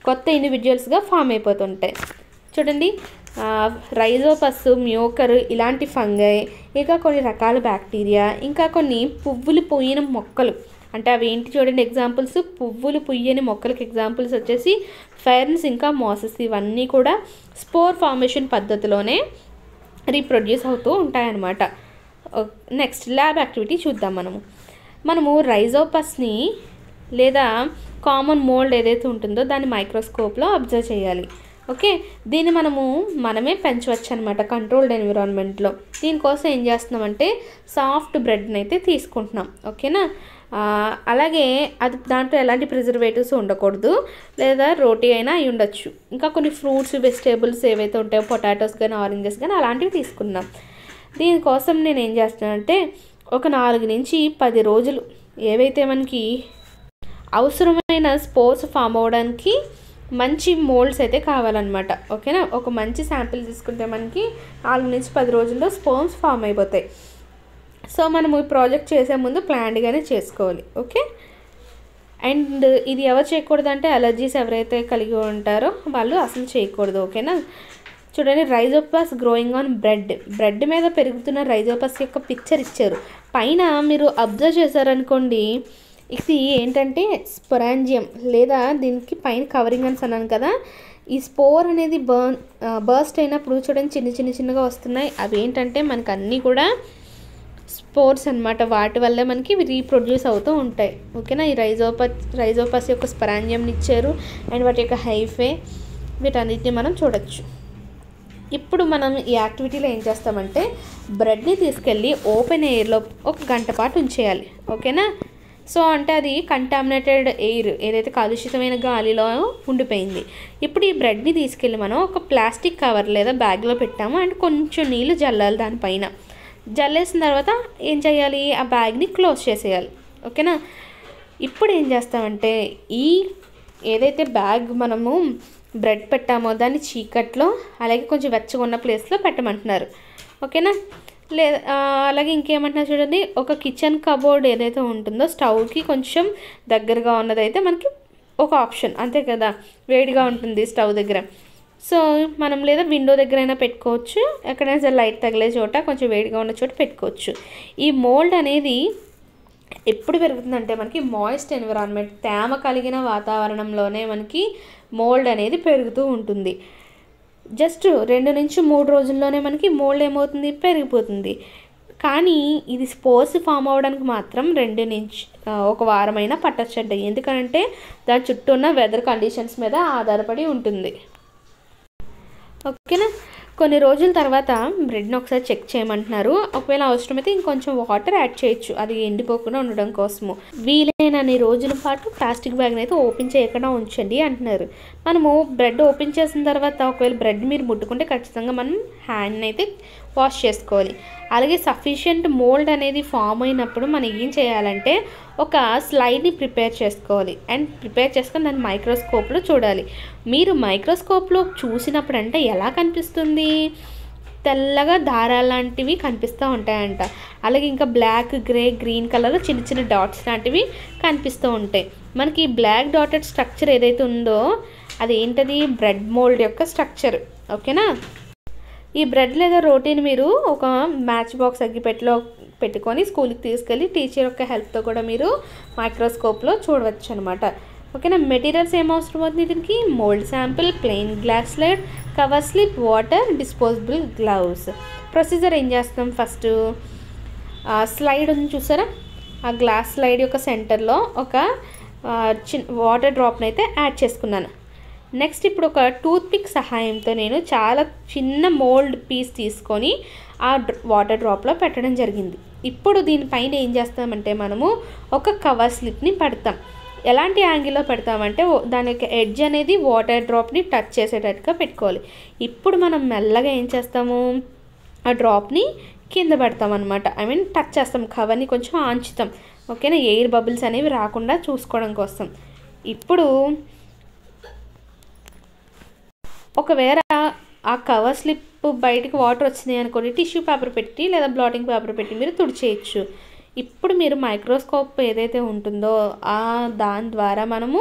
[SPEAKER 1] కొత్త ఇండివిజువల్స్గా ఫామ్ అయిపోతుంటాయి. చూడండి, రైజోపస్, మ్యూకర్ ఇలాంటి ఫంగై, ఇంకా కొన్ని రకాల బ్యాక్టీరియా, ఇంకా కొన్ని పువ్వులు పోయిన మొక్కలు. అంటే అవి ఏంటి చూడండి ఎగ్జాంపుల్స్, పువ్వులు పుయ్యని మొక్కలకి ఎగ్జాంపుల్స్ వచ్చేసి ఫెర్న్స్ ఇంకా మాసెస్. ఇవన్నీ కూడా స్పోర్ ఫార్మేషన్ పద్ధతిలోనే రీప్రొడ్యూస్ అవుతూ ఉంటాయన్నమాట. నెక్స్ట్ ల్యాబ్ యాక్టివిటీ చూద్దాం. మనము రైజోపస్ని లేదా కామన్ మోల్డ్ ఏదైతే ఉంటుందో దాన్ని మైక్రోస్కోప్లో అబ్జర్వ్ చేయాలి. ఓకే, దీన్ని మనమే పెంచవచ్చు అనమాట కంట్రోల్డ్ ఎన్విరాన్మెంట్లో. దీనికోసం ఏం చేస్తున్నామంటే సాఫ్ట్ బ్రెడ్ని అయితే తీసుకుంటున్నాం. ఓకేనా. అలాగే అది దాంట్లో ఎలాంటి ప్రిజర్వేటివ్స్ ఉండకూడదు, లేదా రోటీ అయినా అయి ఉండొచ్చు. ఇంకా కొన్ని ఫ్రూట్స్, వెజిటేబుల్స్ ఏవైతే ఉంటాయో పొటాటోస్ కానీ, ఆరెంజెస్ కానీ అలాంటివి తీసుకున్నాం. దీనికోసం నేను ఏం చేస్తున్నానంటే ఒక 4 నుంచి 10 రోజులు ఏవైతే మనకి అవసరమైన స్పోర్స్ ఫామ్ అవ్వడానికి మంచి మోల్డ్స్ అయితే కావాలన్నమాట. ఓకేనా. ఒక మంచి శాంపిల్ తీసుకుంటే మనకి 4 నుంచి 10 రోజుల్లో స్పోర్మ్స్ ఫామ్ అయిపోతాయి. సో మనము ఈ ప్రాజెక్ట్ చేసే ముందు ప్లాన్డ్గానే చేసుకోవాలి. ఓకే. అండ్ ఇది ఎవరు చేయకూడదు అంటే అలర్జీస్ ఎవరైతే కలిగి ఉంటారో వాళ్ళు అసలు చేయకూడదు. ఓకేనా. చూడండి, రైజోపస్ గ్రోయింగ్ ఆన్ బ్రెడ్ మీద పెరుగుతున్న రైజోపస్ యొక్క పిక్చర్ ఇచ్చారు. పైన మీరు అబ్జర్వ్ చేశారనుకోండి, ఇది ఏంటంటే స్పొరాంజియం, లేదా దీనికి పైన కవరింగ్ అని అన్నాను కదా, ఈ స్పోర్ అనేది బర్స్ట్ అయినప్పుడు చూడండి చిన్నగా వస్తున్నాయి. అవి ఏంటంటే మనకు అన్నీ కూడా స్పోర్స్ అనమాట. వాటి వల్లే మనకి రీప్రొడ్యూస్ అవుతూ ఉంటాయి. ఓకేనా. ఈ రైజోపస్ యొక్క స్పరాంజియంని ఇచ్చారు అండ్ వాటి యొక్క హైఫే, వీటన్నిటిని మనం చూడొచ్చు. ఇప్పుడు మనం ఈ యాక్టివిటీలో ఏం చేస్తామంటే బ్రెడ్ని తీసుకెళ్ళి ఓపెన్ ఎయిర్లో 1 గంట పాటు ఉంచేయాలి. ఓకేనా. సో అంటే అది కంటామినేటెడ్ ఎయిర్, ఏదైతే కలుషితమైన గాలిలో ఉండిపోయింది. ఇప్పుడు ఈ బ్రెడ్ని తీసుకెళ్ళి మనం ఒక ప్లాస్టిక్ కవర్ లేదా బ్యాగ్లో పెట్టాము అండ్ కొంచెం నీళ్ళు జల్లాలి దానిపైన. జల్లేసిన తర్వాత ఏం చేయాలి, ఆ బ్యాగ్ని క్లోజ్ చేసేయాలి. ఓకేనా. ఇప్పుడు ఏం చేస్తామంటే ఈ ఏదైతే బ్యాగ్ మనము బ్రెడ్ పెట్టామో దాన్ని చీకట్లో అలాగే కొంచెం వెచ్చగా ఉన్న ప్లేస్లో పెట్టమంటున్నారు. ఓకేనా. అలాగే ఇంకేమంటున్నారు చూడండి, ఒక కిచెన్ కబోర్డ్ ఏదైతే ఉంటుందో స్టవ్కి కొంచెం దగ్గరగా ఉన్నదైతే మనకి ఒక ఆప్షన్, అంతే కదా, వేడిగా ఉంటుంది స్టవ్ దగ్గర. సో మనం లేదా విండో దగ్గర అయినా పెట్టుకోవచ్చు, ఎక్కడైనా సరే లైట్ తగిలే చోట కొంచెం వేడిగా ఉన్న చోట పెట్టుకోవచ్చు. ఈ మోల్డ్ అనేది ఎప్పుడు పెరుగుతుందంటే మనకి మాయిస్ట్ ఎన్విరాన్మెంట్, తేమ కలిగిన వాతావరణంలోనే మనకి మోల్డ్ అనేది పెరుగుతూ ఉంటుంది. జస్ట్ 2 నుంచి 3 రోజుల్లోనే మనకి మోల్డ్ ఏమవుతుంది, పెరిగిపోతుంది. కానీ ఇది స్పోర్స్ ఫామ్ అవ్వడానికి మాత్రం 2 నుంచి 1 వారమైనా పట్టొచ్చండి. ఎందుకంటే దాని చుట్టూ ఉన్న వెదర్ కండిషన్స్ మీద ఆధారపడి ఉంటుంది. ఓకేనా. కొన్ని రోజుల తర్వాత బ్రెడ్ని ఒకసారి చెక్ చేయమంటున్నారు. ఒకవేళ అవసరమైతే ఇంకొంచెం వాటర్ యాడ్ చేయొచ్చు, అది ఎండిపోకుండా ఉండడం కోసము. వీలైనన్ని రోజుల పాటు ప్లాస్టిక్ బ్యాగ్ని అయితే ఓపెన్ చేయకుండా ఉంచండి అంటున్నారు. మనము బ్రెడ్ ఓపెన్ చేసిన తర్వాత ఒకవేళ బ్రెడ్ మీరు ముట్టుకుంటే ఖచ్చితంగా మనం హ్యాండ్ని అయితే వాష్ చేసుకోవాలి. అలాగే సఫిషియంట్ మోల్డ్ అనేది ఫామ్ అయినప్పుడు మనం ఏం చేయాలంటే ఒక స్లైడ్ని ప్రిపేర్ చేసుకోవాలి అండ్ ప్రిపేర్ చేసుకొని దాన్ని మైక్రోస్కోప్లో చూడాలి. మీరు మైక్రోస్కోప్లో చూసినప్పుడు అంటే ఎలా కనిపిస్తుంది, తెల్లగా దారాలు లాంటివి కనిపిస్తూ ఉంటాయంట. అలాగే ఇంకా బ్లాక్, గ్రే, గ్రీన్ కలర్లో చిన్న డాట్స్ లాంటివి కనిపిస్తూ ఉంటాయి. మనకి బ్లాక్ డాటెడ్ స్ట్రక్చర్ ఏదైతే ఉందో అది ఏంటది, బ్రెడ్ మోల్డ్ యొక్క స్ట్రక్చర్. ఓకేనా. ఈ బ్రెడ్ లేదా రోటీని మీరు ఒక మ్యాచ్ బాక్స్ అగ్గిపెట్టెలో పెట్టుకొని స్కూల్కి తీసుకెళ్ళి టీచర్ యొక్క హెల్ప్తో కూడా మీరు మైక్రోస్కోప్లో చూడవచ్చు అనమాట. ఓకేనా. మెటీరియల్స్ ఏమవసరం అవుతుంది దీనికి, mould sample, plain glass slide, cover slip, water, disposable gloves. Procedure ఏం చేస్తాం, ఫస్ట్ స్లైడ్ ఉంది చూసారా, ఆ గ్లాస్ స్లైడ్ యొక్క సెంటర్లో ఒక వాటర్ డ్రాప్ని అయితే యాడ్ చేసుకున్నాను. నెక్స్ట్ ఇప్పుడు ఒక టూత్ పిక్ సహాయంతో నేను చాలా చిన్న మోల్డ్ పీస్ తీసుకొని ఆ వాటర్ డ్రాప్లో పెట్టడం జరిగింది. ఇప్పుడు దీనిపైన ఏం చేస్తామంటే మనము ఒక కవర్ స్లిప్ని పెడతాం. ఎలాంటి యాంగిల్లో పెడతామంటే దాని యొక్క ఎడ్జ్ అనేది వాటర్ డ్రాప్ని టచ్ చేసేటట్టుగా పెట్టుకోవాలి. ఇప్పుడు మనం మెల్లగా ఏం చేస్తాము, ఆ డ్రాప్ని కింద పెడతాం అనమాట. టచ్ చేస్తాం, కవర్ని కొంచెం ఆంచుతాం. ఓకేనా. ఎయిర్ బబుల్స్ అనేవి రాకుండా చూసుకోవడం కోసం. ఇప్పుడు ఒకవేళ ఆ కవర్ స్లిప్ బయటకు వాటర్ వచ్చినాయి అనుకోండి, టిష్యూ పేపర్ పెట్టి లేదా బ్లాటింగ్ పేపర్ పెట్టి మీరు తుడిచేయచ్చు. ఇప్పుడు మీరు మైక్రోస్కోప్ ఏదైతే ఉంటుందో దాని ద్వారా మనము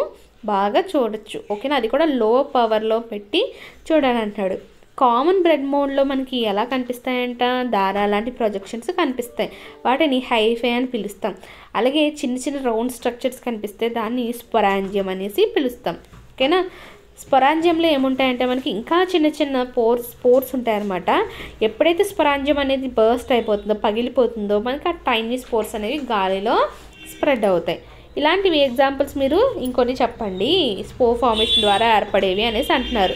[SPEAKER 1] బాగా చూడొచ్చు. ఓకేనా. అది కూడా లో పవర్లో పెట్టి చూడాలి అంటాడు. కామన్ బ్రెడ్ మోడ్లో మనకి ఎలా కనిపిస్తాయంట, దారా లాంటి ప్రొజెక్షన్స్ కనిపిస్తాయి, వాటిని హైఫై అని పిలుస్తాం. అలాగే చిన్న రౌండ్ స్ట్రక్చర్స్ కనిపిస్తే దాన్ని స్పొరాంజియం అనేసి పిలుస్తాం. ఓకేనా. స్పొరాంజియంలో ఏముంటాయంటే మనకి ఇంకా చిన్న స్పోర్స్ ఉంటాయన్నమాట. ఎప్పుడైతే స్పొరాంజియం అనేది బర్స్ట్ అయిపోతుందో, పగిలిపోతుందో, మనకి ఆ టైనీ స్పోర్స్ అనేవి గాలిలో స్ప్రెడ్ అవుతాయి. ఇలాంటివి ఎగ్జాంపుల్స్ మీరు ఇంకొన్ని చెప్పండి, స్పోర్ ఫార్మేషన్ ద్వారా ఏర్పడేవి అనేసి అంటున్నారు.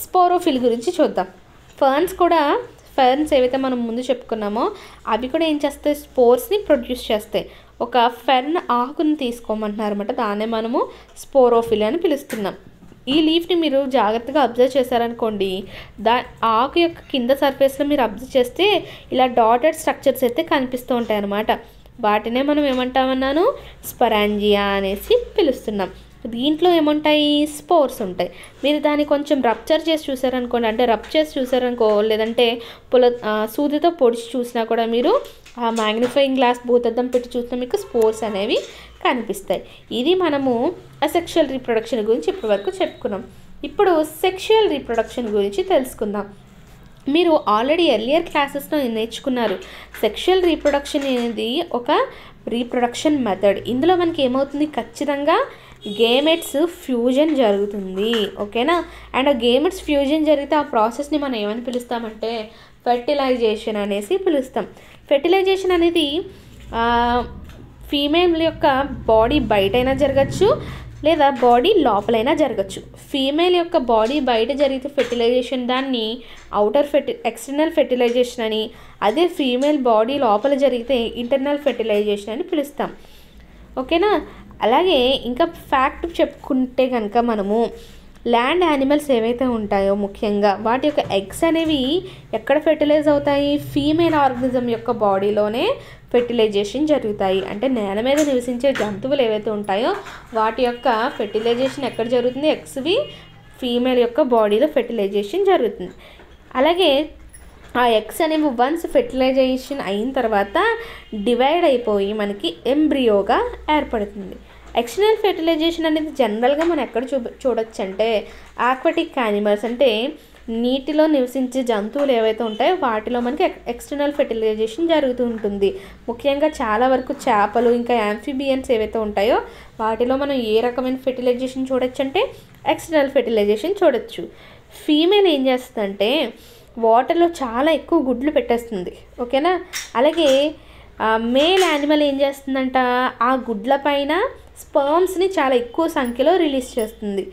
[SPEAKER 1] స్పోరోఫిల్ గురించి చూద్దాం. ఫెర్న్స్ ఏవైతే మనం ముందు చెప్పుకున్నామో అవి కూడా ఏం చేస్తాయి, స్పోర్స్ని ప్రొడ్యూస్ చేస్తాయి. ఒక ఫెర్న్ ఆకుని తీసుకోమంటున్నారు అనమాట, దాన్నే మనము స్పోరోఫిల్ అని పిలుస్తున్నాం. ఈ లీఫ్ని మీరు జాగ్రత్తగా అబ్జర్వ్ చేశారనుకోండి, ఆకు యొక్క కింద సర్ఫేస్లో మీరు అబ్జర్వ్ చేస్తే ఇలా డాటెడ్ స్ట్రక్చర్స్ అయితే కనిపిస్తూ ఉంటాయి అన్నమాట. వాటినే మనం ఏమంటామన్నాను, స్పొరాంజియా అనేసి పిలుస్తున్నాం. దీంట్లో ఏముంటాయి, స్పోర్స్ ఉంటాయి. మీరు దాన్ని కొంచెం రప్చర్ చేసి చూసారనుకోండి, అంటే రబ్ చేసి చూసారనుకో, లేదంటే సూదితో పొడిచి చూసినా కూడా మీరు ఆ మ్యాగ్నిఫైయింగ్ గ్లాస్ భూతద్దం పెట్టి చూసినా మీకు స్పోర్స్ అనేవి కనిపిస్తాయి. ఇది మనము అసెక్షువల్ రీప్రొడక్షన్ గురించి ఇప్పటివరకు చెప్పుకున్నాం. ఇప్పుడు సెక్షువల్ రీప్రొడక్షన్ గురించి తెలుసుకుందాం. మీరు ఆల్రెడీ ఎర్లియర్ క్లాసెస్లో నేర్చుకున్నారు. సెక్షువల్ రీప్రొడక్షన్ అనేది ఒక రీప్రొడక్షన్ మెథడ్. ఇందులో మనకి ఏమవుతుంది, ఖచ్చితంగా గేమెట్స్ ఫ్యూజన్ జరుగుతుంది. ఓకేనా. అండ్ ఆ గేమెట్స్ ఫ్యూజన్ జరిగితే ఆ ప్రాసెస్ని మనం ఏమని పిలుస్తామంటే ఫెర్టిలైజేషన్ అనేసి పిలుస్తాం. ఫెర్టిలైజేషన్ అనేది ఫీమేల్ యొక్క బాడీ బయటైనా జరగచ్చు లేదా బాడీ లోపలైనా జరగచ్చు. ఫీమేల్ యొక్క బాడీ బయట జరిగితే ఫెర్టిలైజేషన్ దాన్ని ఎక్స్టర్నల్ ఫెర్టిలైజేషన్ అని, అదే ఫీమేల్ బాడీ లోపల జరిగితే ఇంటర్నల్ ఫెర్టిలైజేషన్ అని పిలుస్తాం. ఓకేనా. అలాగే ఇంకా ఫ్యాక్ట్ చెప్పుకుంటే కనుక మనము ల్యాండ్ యానిమల్స్ ఏవైతే ఉంటాయో ముఖ్యంగా వాటి యొక్క ఎగ్స్ అనేవి ఎక్కడ ఫెర్టిలైజ్ అవుతాయి, ఫీమేల్ ఆర్గనిజం యొక్క బాడీలోనే ఫెర్టిలైజేషన్ జరుగుతాయి. అంటే నేల మీద నివసించే జంతువులు ఏవైతే ఉంటాయో వాటి యొక్క ఫెర్టిలైజేషన్ ఎక్కడ జరుగుతుంది, ఎగ్స్వి ఫీమేల్ యొక్క బాడీలో ఫెర్టిలైజేషన్ జరుగుతుంది. అలాగే ఆ ఎగ్స్ అనేవి వన్స్ ఫెర్టిలైజేషన్ అయిన తర్వాత డివైడ్ అయిపోయి మనకి ఎంబ్రియోగా ఏర్పడుతుంది. ఎక్స్టర్నల్ ఫెర్టిలైజేషన్ అనేది జనరల్గా మనం ఎక్కడ చూడొచ్చు అంటే ఆక్వాటిక్ యానిమల్స్ అంటే నీటిలో నివసించే జంతువులు ఏవైతే ఉంటాయో వాటిలో మనకి ఎక్స్టర్నల్ ఫెర్టిలైజేషన్ జరుగుతూ ఉంటుంది. ముఖ్యంగా చాలా వరకు చేపలు ఇంకా యాంఫిబియన్స్ ఏవైతే ఉంటాయో వాటిలో మనం ఏ రకమైన ఫెర్టిలైజేషన్ చూడొచ్చు అంటే ఎక్స్టర్నల్ ఫెర్టిలైజేషన్ చూడొచ్చు. ఫీమేల్ ఏం చేస్తుందంటే వాటర్లో చాలా ఎక్కువ గుడ్లు పెట్టేస్తుంది. ఓకేనా. అలాగే మేల్ యానిమల్ ఏం చేస్తుందంట, ఆ గుడ్ల పైన స్పర్మ్స్ని చాలా ఎక్కువ సంఖ్యలో రిలీజ్ చేస్తుంది.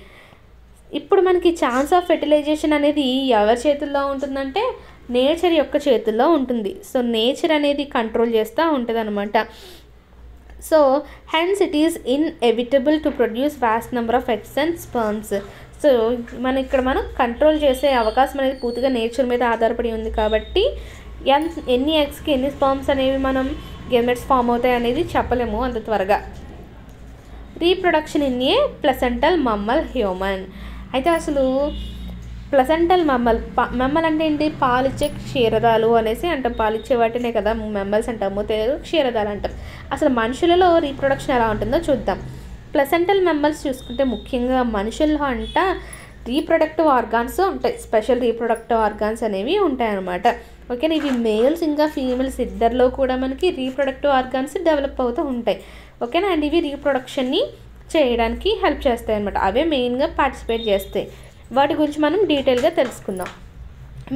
[SPEAKER 1] ఇప్పుడు మనకి ఛాన్స్ ఆఫ్ ఫెర్టిలైజేషన్ అనేది ఎవరి చేతుల్లో ఉంటుందంటే నేచర్ యొక్క చేతుల్లో ఉంటుంది. సో నేచర్ అనేది కంట్రోల్ చేస్తూ ఉంటుంది అనమాట. So hence it is inevitable to produce vast number of eggs and sperms. So మనం కంట్రోల్ చేసే అవకాశం అనేది పూర్తిగా నేచర్ మీద ఆధారపడి ఉంది కాబట్టి ఎన్ని ఎగ్స్కి ఎన్ని స్పర్మ్స్ అనేవి మనం గేమెట్స్ ఫామ్ అవుతాయి అనేది చెప్పలేము అంత త్వరగా. Reproduction in a placental mammal human. అయితే అసలు ప్లసెంటల్ మమ్మల్ అంటే ఏంటి, పాలిచ్చే క్షీరదాలు అనేసి అంటాం. పాలిచ్చే వాటినే కదా మెమ్మల్స్ అంటాము, తెలుగు క్షీరదాలు అంటాం. అసలు మనుషులలో రీప్రొడక్షన్ ఎలా ఉంటుందో చూద్దాం. ప్లసెంటల్ మమ్మల్స్ చూసుకుంటే ముఖ్యంగా మనుషుల్లో అంట రీప్రొడక్టివ్ ఆర్గాన్స్ ఉంటాయి. స్పెషల్ రీప్రొడక్టివ్ ఆర్గాన్స్ అనేవి ఉంటాయన్నమాట. ఓకేనా. ఇవి మేల్స్ ఇంకా ఫీమేల్స్ ఇద్దరిలో కూడా మనకి రీప్రొడక్టివ్ ఆర్గాన్స్ డెవలప్ అవుతూ ఉంటాయి. ఓకేనా. అండ్ ఇవి రీప్రొడక్షన్ని చేయడానికి హెల్ప్ చేస్తాయి అన్నమాట. అవే మెయిన్గా పార్టిసిపేట్ చేస్తాయి. వాటి గురించి మనం డీటెయిల్గా తెలుసుకుందాం.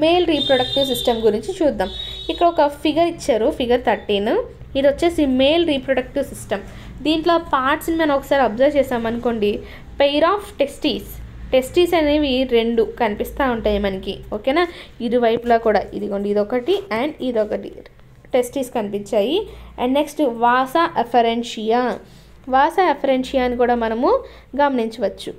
[SPEAKER 1] మేల్ రీప్రొడక్టివ్ సిస్టమ్ గురించి చూద్దాం. ఇక్కడ ఒక ఫిగర్ ఇచ్చారు, ఫిగర్ 13. ఇది వచ్చేసి మేల్ రీప్రొడక్టివ్ సిస్టమ్. దీంట్లో పార్ట్స్ని మనం ఒకసారి అబ్జర్వ్ చేసామనుకోండి, పెయిర్ ఆఫ్ టెస్టీస్ అనేవి 2 కనిపిస్తూ ఉంటాయి మనకి. ఓకేనా. ఇరువైపులా కూడా ఇదిగోండి, ఇదొకటి అండ్ ఇదొకటి టెస్టీస్ కనిపించాయి. అండ్ నెక్స్ట్ వాసా ఎఫరెన్షియా అని కూడా మనము గమనించవచ్చు.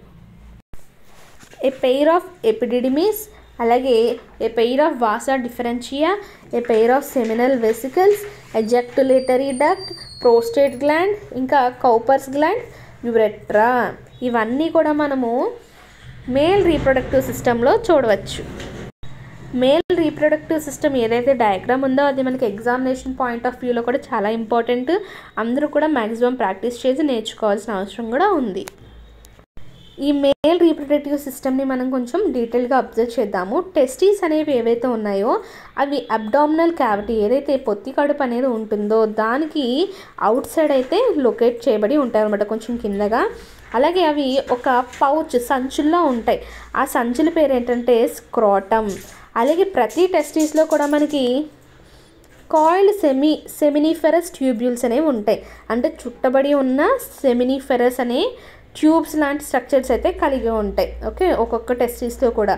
[SPEAKER 1] ఏ పెయిర్ ఆఫ్ ఎపిడిడిమిస్, అలాగే a pair of vasa differentia, a pair of seminal vesicles, ejaculatory duct, prostate gland, ఇంకా కౌపర్స్ గ్లాండ్, యురెట్రా. ఇవన్నీ కూడా మనము మేల్ రీప్రొడక్టివ్ సిస్టంలో చూడవచ్చు. మేల్ రీప్రొడక్టివ్ సిస్టమ్ ఏదైతే డయాగ్రామ్ ఉందో అది మనకి ఎగ్జామినేషన్ పాయింట్ ఆఫ్ వ్యూలో కూడా చాలా ఇంపార్టెంట్. అందరూ కూడా మ్యాక్సిమం ప్రాక్టీస్ చేసి నేర్చుకోవాల్సిన అవసరం కూడా ఉంది. ఈ మేల్ రీప్రొడక్టివ్ సిస్టమ్ని మనం కొంచెం డీటెయిల్గా అబ్జర్వ్ చేద్దాము. టెస్టీస్ అనేవి ఏవైతే ఉన్నాయో అవి అబ్డామినల్ క్యావిటీ, ఏదైతే పొత్తి కడుపు అనేది ఉంటుందో దానికి అవుట్ సైడ్ అయితే లొకేట్ చేయబడి ఉంటాయి అన్నమాట, కొంచెం కిందగా. అలాగే అవి ఒక పౌచ్ సంచుల్లో ఉంటాయి. ఆ సంచుల పేరు ఏంటంటే స్క్రోటమ్. అలాగే ప్రతి టెస్టీస్లో కూడా మనకి కాయిల్డ్ సెమినిఫెరస్ ట్యూబ్యూల్స్ అనేవి ఉంటాయి. అంటే చుట్టబడి ఉన్న సెమినిఫెరస్ అనే ట్యూబ్స్ లాంటి స్ట్రక్చర్స్ అయితే కలిగి ఉంటాయి. ఓకే, ఒక్కొక్క టెస్టిస్లో కూడా.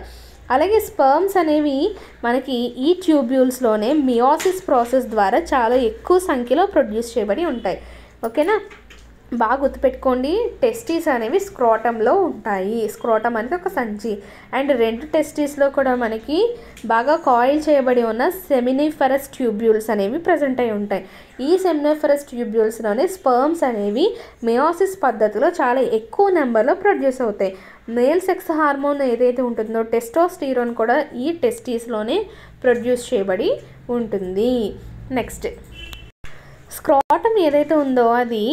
[SPEAKER 1] అలాగే స్పర్మ్స్ అనేవి మనకి ఈ ట్యూబ్యూల్స్లోనే మియోసిస్ ప్రాసెస్ ద్వారా చాలా ఎక్కువ సంఖ్యలో ప్రొడ్యూస్ చేయబడి ఉంటాయి. ఓకేనా. బాగా గుర్తుపెట్టుకోండి, టెస్టీస్ అనేవి స్క్రోటంలో ఉంటాయి. స్క్రోటం అనేది ఒక సంచి. అండ్ 2 టెస్టీస్లో కూడా మనకి బాగా కాయిల్ చేయబడి ఉన్న సెమినిఫెరస్ ట్యూబ్యూల్స్ అనేవి ప్రజెంట్ అయి ఉంటాయి. ఈ సెమినిఫెరస్ ట్యూబ్యూల్స్లోనే స్పర్మ్స్ అనేవి మియోసిస్ పద్ధతిలో చాలా ఎక్కువ నెంబర్లో ప్రొడ్యూస్ అవుతాయి. మేల్ సెక్స్ హార్మోన్ ఏదైతే ఉంటుందో టెస్టోస్టిరోన్ కూడా ఈ టెస్టీస్లోనే ప్రొడ్యూస్ చేయబడి ఉంటుంది. నెక్స్ట్, స్క్రోటం ఏదైతే ఉందో అది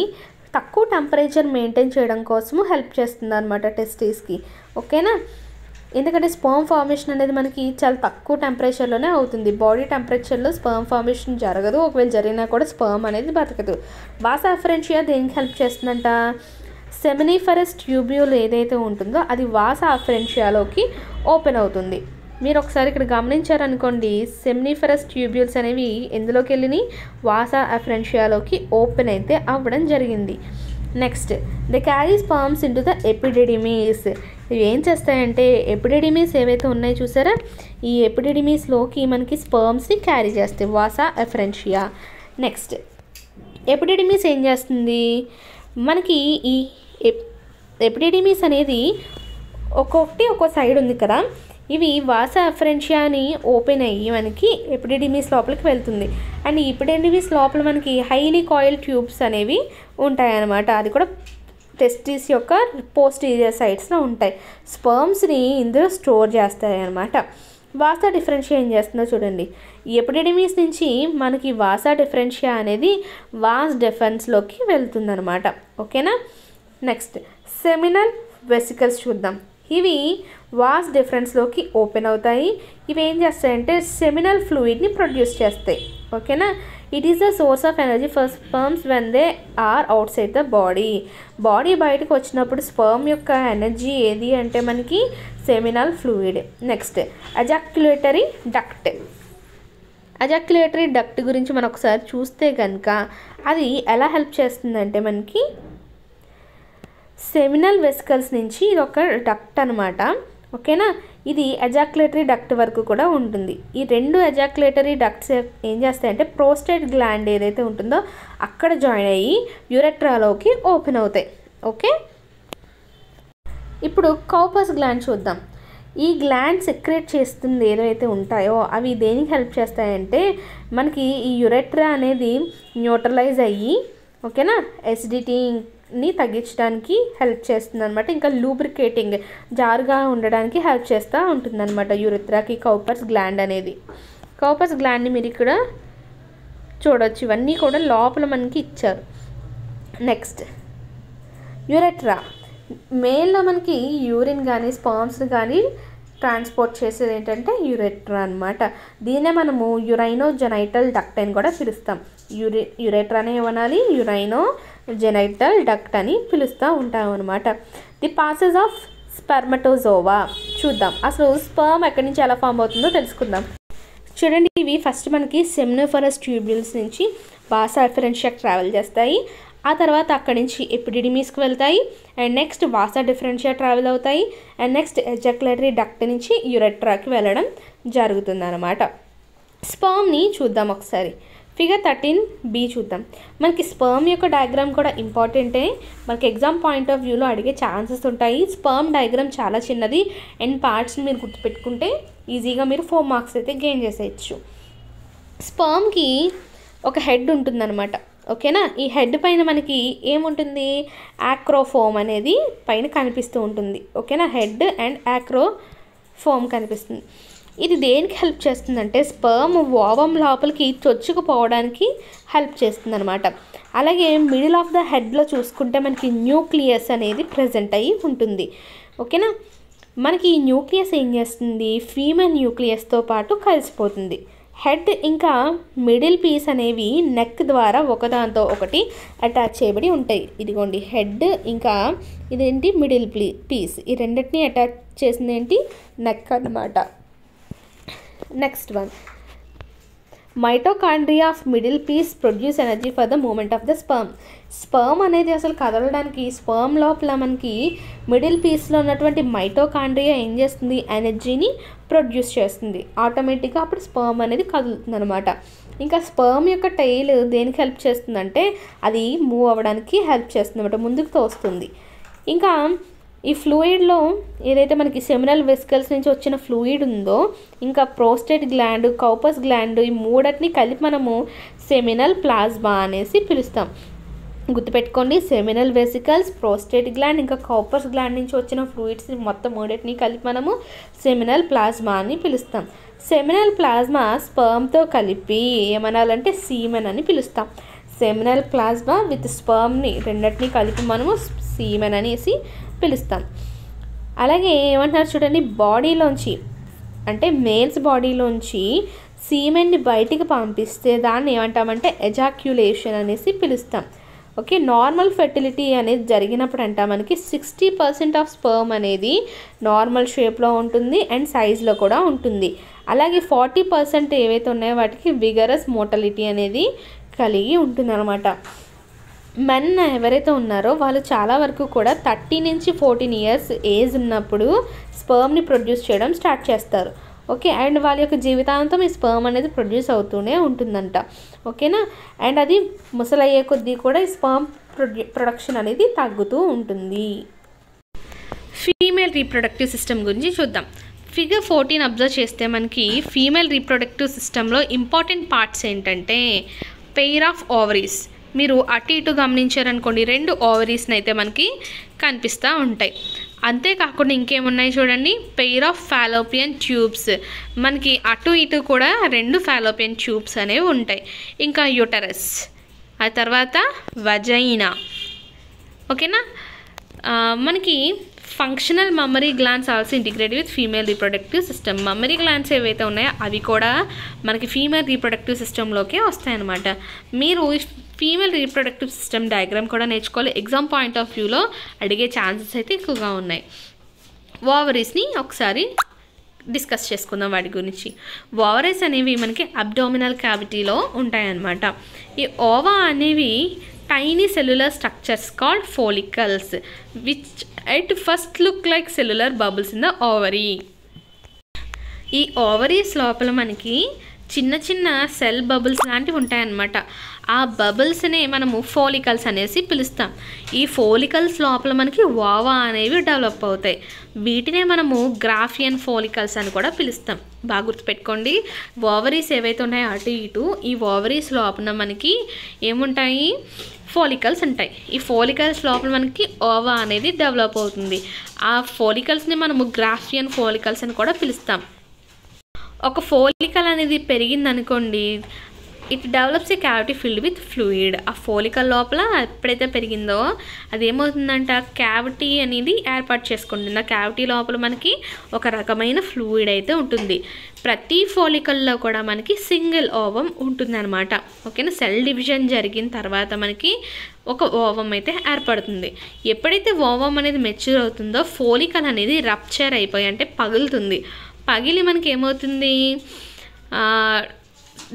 [SPEAKER 1] తక్కువ టెంపరేచర్ మెయింటైన్ చేయడం కోసము హెల్ప్ చేస్తుంది అనమాట టెస్టీస్కి. ఓకేనా. ఎందుకంటే స్పర్మ్ ఫార్మేషన్ అనేది మనకి చాలా తక్కువ టెంపరేచర్లోనే అవుతుంది. బాడీ టెంపరేచర్లో స్పర్మ్ ఫార్మేషన్ జరగదు. ఒకవేళ జరిగినా కూడా స్పర్మ్ అనేది బతకదు. వాసా ఎఫరెన్షియా దేనికి హెల్ప్ చేస్తుందంట, సెమినిఫరస్ ట్యూబ్యూల్ ఏదైతే ఉంటుందో అది వాసా అఫరెన్షియాలోకి ఓపెన్ అవుతుంది. మీరు ఒకసారి ఇక్కడ గమనించారనుకోండి, సెమినిఫరస్ ట్యూబ్యూల్స్ అనేవి ఎందులోకి వెళ్ళినాయి, వాసా అఫరెన్షియాలోకి ఓపెన్ అయితే అవ్వడం జరిగింది. Next they carry sperms into the epididymis. ఇవి ఏం చేస్తాయంటే ఎపిడిడిమీస్ ఏవైతే ఉన్నాయో చూసారా, ఈ ఎపిడిడిమీస్లోకి మనకి స్పర్మ్స్ని క్యారీ చేస్తాయి వాసా అఫరెన్షియా. నెక్స్ట్ ఎపిడిడిమీస్ ఏం చేస్తుంది, మనకి ఈ ఎపిడిడిమీస్ అనేది ఒక్కొక్కటి ఒక్కో సైడ్ ఉంది కదా, ఇవి వాసా అఫరెన్షియాని ఓపెన్ అయ్యి మనకి ఎపిడిడిమీస్ లోపలికి వెళ్తుంది. అండ్ ఈ ఎపిడిడిమీస్ లోపల మనకి హైలీ కాయిల్ ట్యూబ్స్ అనేవి ఉంటాయన్నమాట. అది కూడా టెస్టిస్ యొక్క పోస్టీరియర్ సైడ్స్లో ఉంటాయి. స్పర్మ్స్ని ఇందులో స్టోర్ చేస్తాయి అన్నమాట. వాసా డిఫరెన్షియా ఏం చేస్తుందో చూడండి. ఈ ఎపిడిడిమీస్ నుంచి మనకి వాసా డిఫరెన్షియా అనేది వాస్ డెఫెన్స్లోకి వెళ్తుందన్నమాట. ఓకేనా. నెక్స్ట్ సెమినల్ వెసికల్స్ చూద్దాం. ఇవి వాస్ డిఫరెన్స్లోకి ఓపెన్ అవుతాయి. ఇవి ఏం చేస్తాయంటే సెమినల్ ఫ్లూయిడ్ని ప్రొడ్యూస్ చేస్తాయి. ఓకేనా. It is the source of energy for sperms when they are outside the body బయటకు వచ్చినప్పుడు స్పర్మ్ యొక్క ఎనర్జీ ఏది అంటే మనకి seminal fluid. Next ejaculatory duct. Ejaculatory duct గురించి మనం ఒకసారి చూస్తే కనుక అది ఎలా హెల్ప్ చేస్తుందంటే మనకి సెమినల్ వెసికల్స్ నుంచి ఇది ఒక డక్ట్ అనమాట. ఓకేనా. ఇది ఎజాక్యులేటరీ డక్ట్ వరకు కూడా ఉంటుంది. ఈ రెండు ఎజాక్యులేటరీ డక్ట్స్ ఏం చేస్తాయంటే ప్రోస్టేట్ గ్లాండ్ ఏదైతే ఉంటుందో అక్కడ జాయిన్ అయ్యి యూరెట్రాలోకి ఓపెన్ అవుతాయి. ఓకే. ఇప్పుడు కౌపస్ గ్లాండ్ చూద్దాం. ఈ గ్లాండ్ సెక్రేట్ చేస్తుంది ఏదైతే ఉంటాయో అవి దేనికి హెల్ప్ చేస్తాయంటే మనకి ఈ యురెట్రా అనేది న్యూట్రలైజ్ అయ్యి ఓకేనా ఎసిడిటీని తగ్గించడానికి హెల్ప్ చేస్తుంది అనమాట. ఇంకా లూబ్రికేటింగ్ జారుగా ఉండడానికి హెల్ప్ చేస్తూ ఉంటుంది అనమాట యురెత్రాకి కౌపస్ గ్లాండ్ అనేది. కౌపస్ గ్లాండ్ని మీరు ఇక్కడ చూడవచ్చు. ఇవన్నీ కూడా లోపల మనకి ఇచ్చారు. నెక్స్ట్ యురెట్రా. మేల్లో మనకి యూరిన్ కానీ స్పర్మ్స్ కానీ ట్రాన్స్పోర్ట్ చేసేది ఏంటంటే యురెట్రా అనమాట. దీన్నే మనము యురైనో జెనైటల్ డక్ట్ అని కూడా పిలుస్తాం. యురెట్రానే ఏమనాలి, యురైనో జెనైటల్ డక్ట్ అని పిలుస్తూ ఉంటాం అనమాట. ది పాసెస్ ఆఫ్ స్పెర్మటోజోవా చూద్దాం. అసలు స్పర్మ్ ఎక్కడి నుంచి ఎలా ఫామ్ అవుతుందో తెలుసుకుందాం. చూడండి, ఇవి ఫస్ట్ మనకి సెమినిఫరస్ ట్యూబ్యూల్స్ నుంచి వాసా అఫరెన్షియాకి ట్రావెల్ చేస్తాయి. ఆ తర్వాత అక్కడి నుంచి ఎపిడిడిమీస్కి వెళ్తాయి. అండ్ నెక్స్ట్ వాసా డిఫరెన్షియా ట్రావెల్ అవుతాయి. అండ్ నెక్స్ట్ ఎజాక్యులేటరీ డక్ట్ నుంచి యురెట్రాకి వెళ్ళడం జరుగుతుంది అనమాట. స్పర్మ్ని చూద్దాం ఒకసారి. ఫిగర్ 13B చూద్దాం. మనకి స్పర్మ్ యొక్క డయాగ్రామ్ కూడా ఇంపార్టెంటే. మనకి ఎగ్జామ్ పాయింట్ ఆఫ్ వ్యూలో అడిగే ఛాన్సెస్ ఉంటాయి. స్పర్మ్ డయాగ్రామ్ చాలా చిన్నది అండ్ పార్ట్స్ని మీరు గుర్తుపెట్టుకుంటే ఈజీగా మీరు 4 మార్క్స్ అయితే గెయిన్ చేసేయచ్చు. స్పర్మ్కి ఒక హెడ్ ఉంటుందన్నమాట. ఓకేనా. ఈ హెడ్ పైన మనకి ఏముంటుంది, యాక్రోఫోమ్ అనేది పైన కనిపిస్తూ ఉంటుంది. ఓకేనా. హెడ్ అండ్ యాక్రోఫోమ్ కనిపిస్తుంది. ఇది దేనికి హెల్ప్ చేస్తుందంటే స్పర్మ్ ఓవం లోపలికి చొచ్చుకుపోవడానికి హెల్ప్ చేస్తుంది అనమాట. అలాగే మిడిల్ ఆఫ్ ద హెడ్లో చూసుకుంటే మనకి న్యూక్లియస్ అనేది ప్రజెంట్ అయ్యి ఉంటుంది. ఓకేనా. మనకి ఈ న్యూక్లియస్ ఏం చేస్తుంది, ఫీమేల్ న్యూక్లియస్తో పాటు కలిసిపోతుంది. హెడ్ ఇంకా మిడిల్ పీస్ అనేవి నెక్ ద్వారా ఒకదాంతో ఒకటి అటాచ్ చేయబడి ఉంటాయి. ఇదిగోండి హెడ్ ఇంకా ఇదేంటి మిడిల్ పీస్, ఈ రెండింటిని అటాచ్ చేసింది ఏంటి, నెక్ అన్నమాట. Next one, mitochondria of middle piece produce energy for the movement of the sperm అనేది అసలు కదలడానికి స్పర్మ్ లోపల మనకి మిడిల్ పీస్లో ఉన్నటువంటి మైటోకాండ్రియా ఏం చేస్తుంది, ఎనర్జీని ప్రొడ్యూస్ చేస్తుంది. ఆటోమేటిక్గా అప్పుడు స్పర్మ్ అనేది కదులుతుంది అనమాట. ఇంకా స్పర్మ్ యొక్క టైల్ దేనికి హెల్ప్ చేస్తుందంటే అది మూవ్ అవ్వడానికి హెల్ప్ చేస్తుంది అనమాట, ముందుకు తోస్తుంది. ఇంకా ఈ ఫ్లూయిడ్లో ఏదైతే మనకి సెమినల్ వెసికల్స్ నుంచి వచ్చిన ఫ్లూయిడ్ ఉందో ఇంకా ప్రోస్టేట్ గ్లాండ్, కౌపస్ గ్లాండ్, ఈ మూడింటిని కలిపి మనము సెమినల్ ప్లాస్మా అనేసి పిలుస్తాం. గుర్తుపెట్టుకోండి, సెమినల్ వెసికల్స్, ప్రోస్టేట్ గ్లాండ్ ఇంకా కౌపస్ గ్లాండ్ నుంచి వచ్చిన ఫ్లూయిడ్స్ మొత్తం మూడింటిని కలిపి మనము సెమినల్ ప్లాస్మా అని పిలుస్తాం. సెమినల్ ప్లాస్మా స్పర్మ్తో కలిపి ఏమనాలంటే సీమెన్ అని పిలుస్తాం. సెమినల్ ప్లాస్మా విత్ స్పర్మ్ని రెండింటిని కలిపి మనము సీమెన్ అనేసి పిలుస్తాం. అలాగే ఏమంటున్నారు చూడండి, బాడీలోంచి అంటే మేల్స్ బాడీలోంచి సీమెన్ని బయటికి పంపిస్తే దాన్ని ఏమంటామంటే ఎజాక్యులేషన్ అనేసి పిలుస్తాం. ఓకే, నార్మల్ ఫెర్టిలిటీ అనేది జరిగినప్పుడు అంట మనకి 60% ఆఫ్ స్పర్మ్ అనేది నార్మల్ షేప్లో ఉంటుంది అండ్ సైజ్లో కూడా ఉంటుంది. అలాగే 40% ఏవైతే ఉన్నాయో వాటికి విగరస్ మోటాలిటీ అనేది కలిగి ఉంటుంది అనమాట. మెన్ ఎవరైతే ఉన్నారో వాళ్ళు చాలా వరకు కూడా 30 నుంచి 14 ఇయర్స్ ఏజ్ ఉన్నప్పుడు స్పర్మ్ని ప్రొడ్యూస్ చేయడం స్టార్ట్ చేస్తారు. ఓకే, అండ్ వాళ్ళ యొక్క జీవితాంతం ఈ స్పర్మ్ అనేది ప్రొడ్యూస్ అవుతూనే ఉంటుందంట. ఓకేనా, అండ్ అది ముసలయ్యే కొద్దీ కూడా ఈ స్పర్మ్ ప్రొడక్షన్ అనేది తగ్గుతూ ఉంటుంది. ఫీమేల్ రీప్రొడక్టివ్ సిస్టమ్ గురించి చూద్దాం. ఫిగర్ 14 అబ్జర్వ్ చేస్తే మనకి ఫీమేల్ రీప్రొడక్టివ్ సిస్టంలో ఇంపార్టెంట్ పార్ట్స్ ఏంటంటే పెయిర్ ఆఫ్ ఓవరీస్. మీరు అటు ఇటు గమనించారనుకోండి, 2 ఓవరీస్ని అయితే మనకి కనిపిస్తూ ఉంటాయి. అంతేకాకుండా ఇంకేమున్నాయి చూడండి, పెయిర్ ఆఫ్ ఫాలోపియన్ ట్యూబ్స్. మనకి అటు ఇటు కూడా 2 ఫాలోపియన్ ట్యూబ్స్ అనేవి ఉంటాయి. ఇంకా యూటరస్, ఆ తర్వాత వజైనా. ఓకేనా, మనకి functional mammary glands also integrate with female reproductive system. Mammary glands ఏవైతే ఉన్నాయో అవి కూడా మనకి ఫీమేల్ రీప్రొడక్టివ్ సిస్టంలోకే వస్తాయన్నమాట. మీరు ఫీమేల్ రీప్రొడక్టివ్ సిస్టమ్ డయాగ్రామ్ కూడా నేర్చుకోవాలి. ఎగ్జామ్ పాయింట్ ఆఫ్ వ్యూలో అడిగే ఛాన్సెస్ అయితే ఎక్కువగా ఉన్నాయి. ఓవరీస్ని ఒకసారి డిస్కస్ చేసుకుందాం వాటి గురించి. ఓవరీస్ అనేవి మనకి అబ్డామినల్ క్యావిటీలో ఉంటాయన్నమాట. ఈ ఓవా అనేవి tiny cellular structures called follicles which at first look like cellular bubbles in the ovary. ఈ ఓవరీస్ లోపల మనకి చిన్న చిన్న సెల్ బబుల్స్ లాంటివి ఉంటాయన్నమాట. ఆ బబుల్స్నే మనము ఫోలికల్స్ అనేసి పిలుస్తాం. ఈ ఫోలికల్స్ లోపల మనకి ఓవా అనేవి డెవలప్ అవుతాయి. వీటినే మనము గ్రాఫియన్ ఫోలికల్స్ అని కూడా పిలుస్తాం. బాగా గుర్తుపెట్టుకోండి, ఓవరీస్ ఏవైతే ఉన్నాయో అటు ఇటు ఈ ఓవరీస్ లోపల మనకి ఏముంటాయి, ఫోలికల్స్ ఉంటాయి. ఈ ఫోలికల్స్ లోపల మనకి ఓవా అనేది డెవలప్ అవుతుంది. ఆ ఫోలికల్స్ని మనము గ్రాఫియన్ ఫోలికల్స్ అని కూడా పిలుస్తాం. ఒక ఫోలికల్ అనేది పెరిగిందనుకోండి, it develops a cavity filled with fluid. ఆ ఫోలికల్ లోపల ఎప్పుడైతే పెరిగిందో అది ఏమవుతుందంట, క్యావిటీ అనేది ఏర్పాటు చేసుకుంటుంది. ఆ క్యావిటీ లోపల మనకి ఒక రకమైన ఫ్లూయిడ్ అయితే ఉంటుంది. ప్రతి ఫోలికల్లో కూడా మనకి సింగిల్ ఓవం ఉంటుంది అనమాట. ఓకేనా, సెల్ డివిజన్ జరిగిన తర్వాత మనకి ఒక ఓవం అయితే ఏర్పడుతుంది. ఎప్పుడైతే ఓవం అనేది మెచ్యూర్ అవుతుందో ఫోలికల్ అనేది రప్చర్ అయిపోయి అంటే పగులుతుంది. పగిలి మనకి ఏమవుతుంది,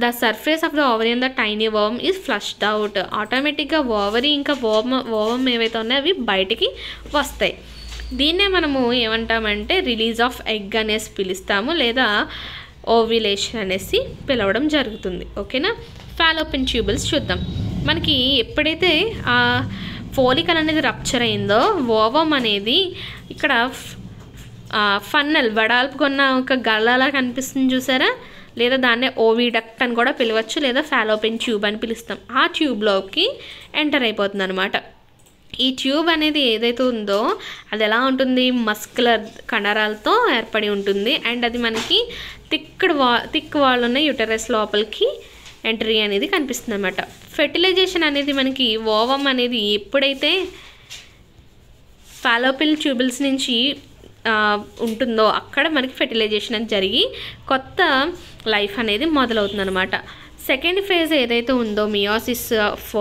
[SPEAKER 1] the surface of the ovary and the tiny worm is flushed out. ఆటోమేటిక్గా ఓవరీ ఇంకా ఓవం ఏవైతే ఉన్నాయో అవి బయటికి వస్తాయి. దీన్నే మనము ఏమంటామంటే రిలీజ్ ఆఫ్ ఎగ్ అనేసి పిలుస్తాము, లేదా ఓవ్యులేషన్ అనేసి పిలవడం జరుగుతుంది. ఓకేనా, ఫాలోపియన్ ట్యూబుల్స్ చూద్దాం. మనకి ఎప్పుడైతే ఆ ఫోలికల్ అనేది రప్చర్ అయిందో ఓవం అనేది ఇక్కడ ఫన్నల్ వెడల్పుకున్న ఒక గల్లలా కనిపిస్తుంది చూసారా, లేదా దాన్నే ఓవిడక్ట్ అని కూడా పిలవచ్చు, లేదా ఫాలోపియన్ ట్యూబ్ అని పిలుస్తాం. ఆ ట్యూబ్లోకి ఎంటర్ అయిపోతుంది అనమాట. ఈ ట్యూబ్ అనేది ఏదైతే ఉందో అది ఎలా ఉంటుంది, మస్కులర్ కండరాలతో ఏర్పడి ఉంటుంది. అండ్ అది మనకి థిక్ వాల్ ఉన్న యూటరస్ లోపలికి ఎంట్రీ అనేది కనిపిస్తుంది అనమాట. ఫెర్టిలైజేషన్ అనేది మనకి ఓవం అనేది ఎప్పుడైతే ఫాలోపియన్ ట్యూబుల్స్ నుంచి ఉంటుందో అక్కడ మనకి ఫెర్టిలైజేషన్ అనేది జరిగి కొత్త లైఫ్ అనేది మొదలవుతుంది అనమాట. సెకండ్ ఫేజ్ ఏదైతే ఉందో మియోసిస్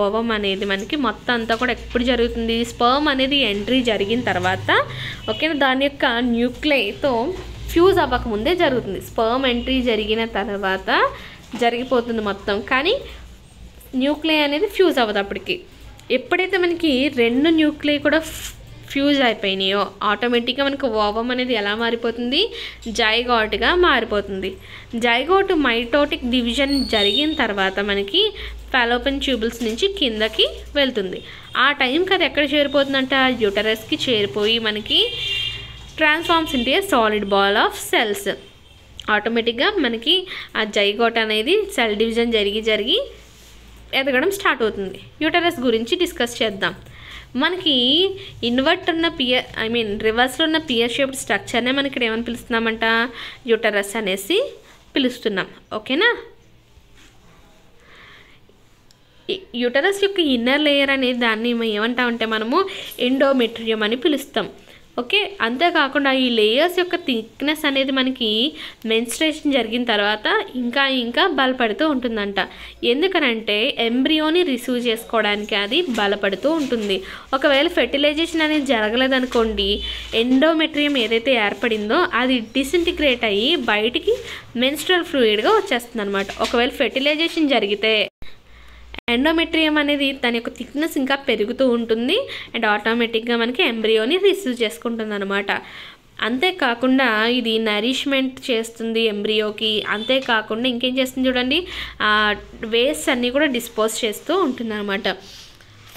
[SPEAKER 1] ఓవం అనేది మనకి మొత్తం అంతా కూడా ఎప్పుడు జరుగుతుంది, స్పర్మ్ అనేది ఎంట్రీ జరిగిన తర్వాత ఓకేనా, దాని యొక్క న్యూక్లియైతో ఫ్యూజ్ అవ్వకముందే జరుగుతుంది. స్పర్మ్ ఎంట్రీ జరిగిన తర్వాత జరిగిపోతుంది మొత్తం, కానీ న్యూక్లియై అనేది ఫ్యూజ్ అవ్వదు అప్పటికి. ఎప్పుడైతే మనకి 2 న్యూక్లియై కూడా ఫ్యూజ్ అయిపోయినాయో ఆటోమేటిక్గా మనకు ఓవం అనేది ఎలా మారిపోతుంది, జైగోట్గా మారిపోతుంది. జైగోట్ మైటోటిక్ డివిజన్ జరిగిన తర్వాత మనకి ఫాలోపియన్ ట్యూబుల్స్ నుంచి కిందకి వెళ్తుంది. ఆ టైంకి అది ఎక్కడ చేరిపోతుందంట, యూటరస్కి చేరిపోయి మనకి transforms into a solid ball of cells. ఆటోమేటిక్గా మనకి ఆ జైగోట్ అనేది సెల్ డివిజన్ జరిగి ఎదగడం స్టార్ట్ అవుతుంది. యూటరస్ గురించి డిస్కస్ చేద్దాం. మనకి ఇన్వర్ట్ ఉన్న రివర్స్లో ఉన్న పియర్ షేప్డ్ స్ట్రక్చర్నే మనకి ఇక్కడ ఏమని పిలుస్తున్నామంట, యూటరస్ అనేసి పిలుస్తున్నాం. ఓకేనా, యూటరస్ యొక్క ఇన్నర్ లేయర్ అనేది దాన్ని ఏమంటామంటే మనము ఎండోమెట్రియం అని పిలుస్తాం. ఓకే, అంతేకాకుండా ఈ లేయర్స్ యొక్క థిక్నెస్ అనేది మనకి మెన్స్ట్రేషన్ జరిగిన తర్వాత ఇంకా ఇంకా బలపడుతూ ఉంటుందంట. ఎందుకనంటే ఎంబ్రియోని రిసీవ్ చేసుకోవడానికి అది బలపడుతూ ఉంటుంది. ఒకవేళ ఫెర్టిలైజేషన్ అనేది జరగలేదనుకోండి, ఎండోమెట్రియం ఏదైతే ఏర్పడిందో అది డిసింటిగ్రేట్ అయ్యి బయటికి మెన్స్ట్రల్ ఫ్లూయిడ్గా వచ్చేస్తుంది అనమాట. ఒకవేళ ఫెర్టిలైజేషన్ జరిగితే ఎండోమెట్రియం అనేది దాని యొక్క థిక్నెస్ ఇంకా పెరుగుతూ ఉంటుంది అండ్ ఆటోమేటిక్గా మనకి ఎంబ్రియోని రిసీవ్ చేసుకుంటుంది అనమాట. అంతేకాకుండా ఇది నరిష్మెంట్ చేస్తుంది ఎంబ్రియోకి. అంతేకాకుండా ఇంకేం చేస్తుంది చూడండి, వేస్ట్ అన్నీ కూడా డిస్పోజ్ చేస్తూ ఉంటుంది అనమాట.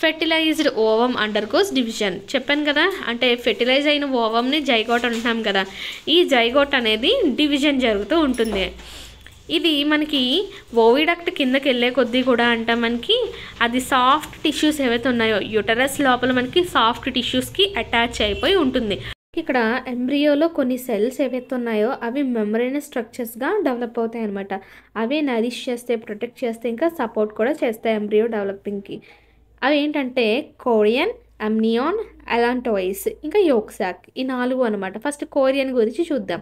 [SPEAKER 1] ఫెర్టిలైజ్డ్ ఓవమ్ అండర్గోస్ డివిజన్ చెప్పాను కదా, అంటే ఫెర్టిలైజ్ అయిన ఓవమ్ని జైగోట్ అంటున్నాం కదా, ఈ జైగోట్ అనేది డివిజన్ జరుగుతూ ఉంటుంది. ఇది మనకి ఓవిడక్ట్ కిందకి వెళ్ళే కొద్దీ కూడా అంట మనకి అది సాఫ్ట్ టిష్యూస్ ఏవైతే ఉన్నాయో యూటరస్ లోపల మనకి సాఫ్ట్ టిష్యూస్కి అటాచ్ అయిపోయి ఉంటుంది. ఇక్కడ ఎంబ్రియోలో కొన్ని సెల్స్ ఏవైతే ఉన్నాయో అవి మెమరైనస్ స్ట్రక్చర్స్గా డెవలప్ అవుతాయి అనమాట. అవే నరిష్ చేస్తే, ప్రొటెక్ట్ చేస్తే, ఇంకా సపోర్ట్ కూడా చేస్తాయి ఎంబ్రియో డెవలపింగ్కి. అవి ఏంటంటే కోరియన్, అమ్నియాన్, అలాంటోయిస్, ఇంకా యోక్సాక్, ఈ 4 అనమాట. ఫస్ట్ కోరియన్ గురించి చూద్దాం.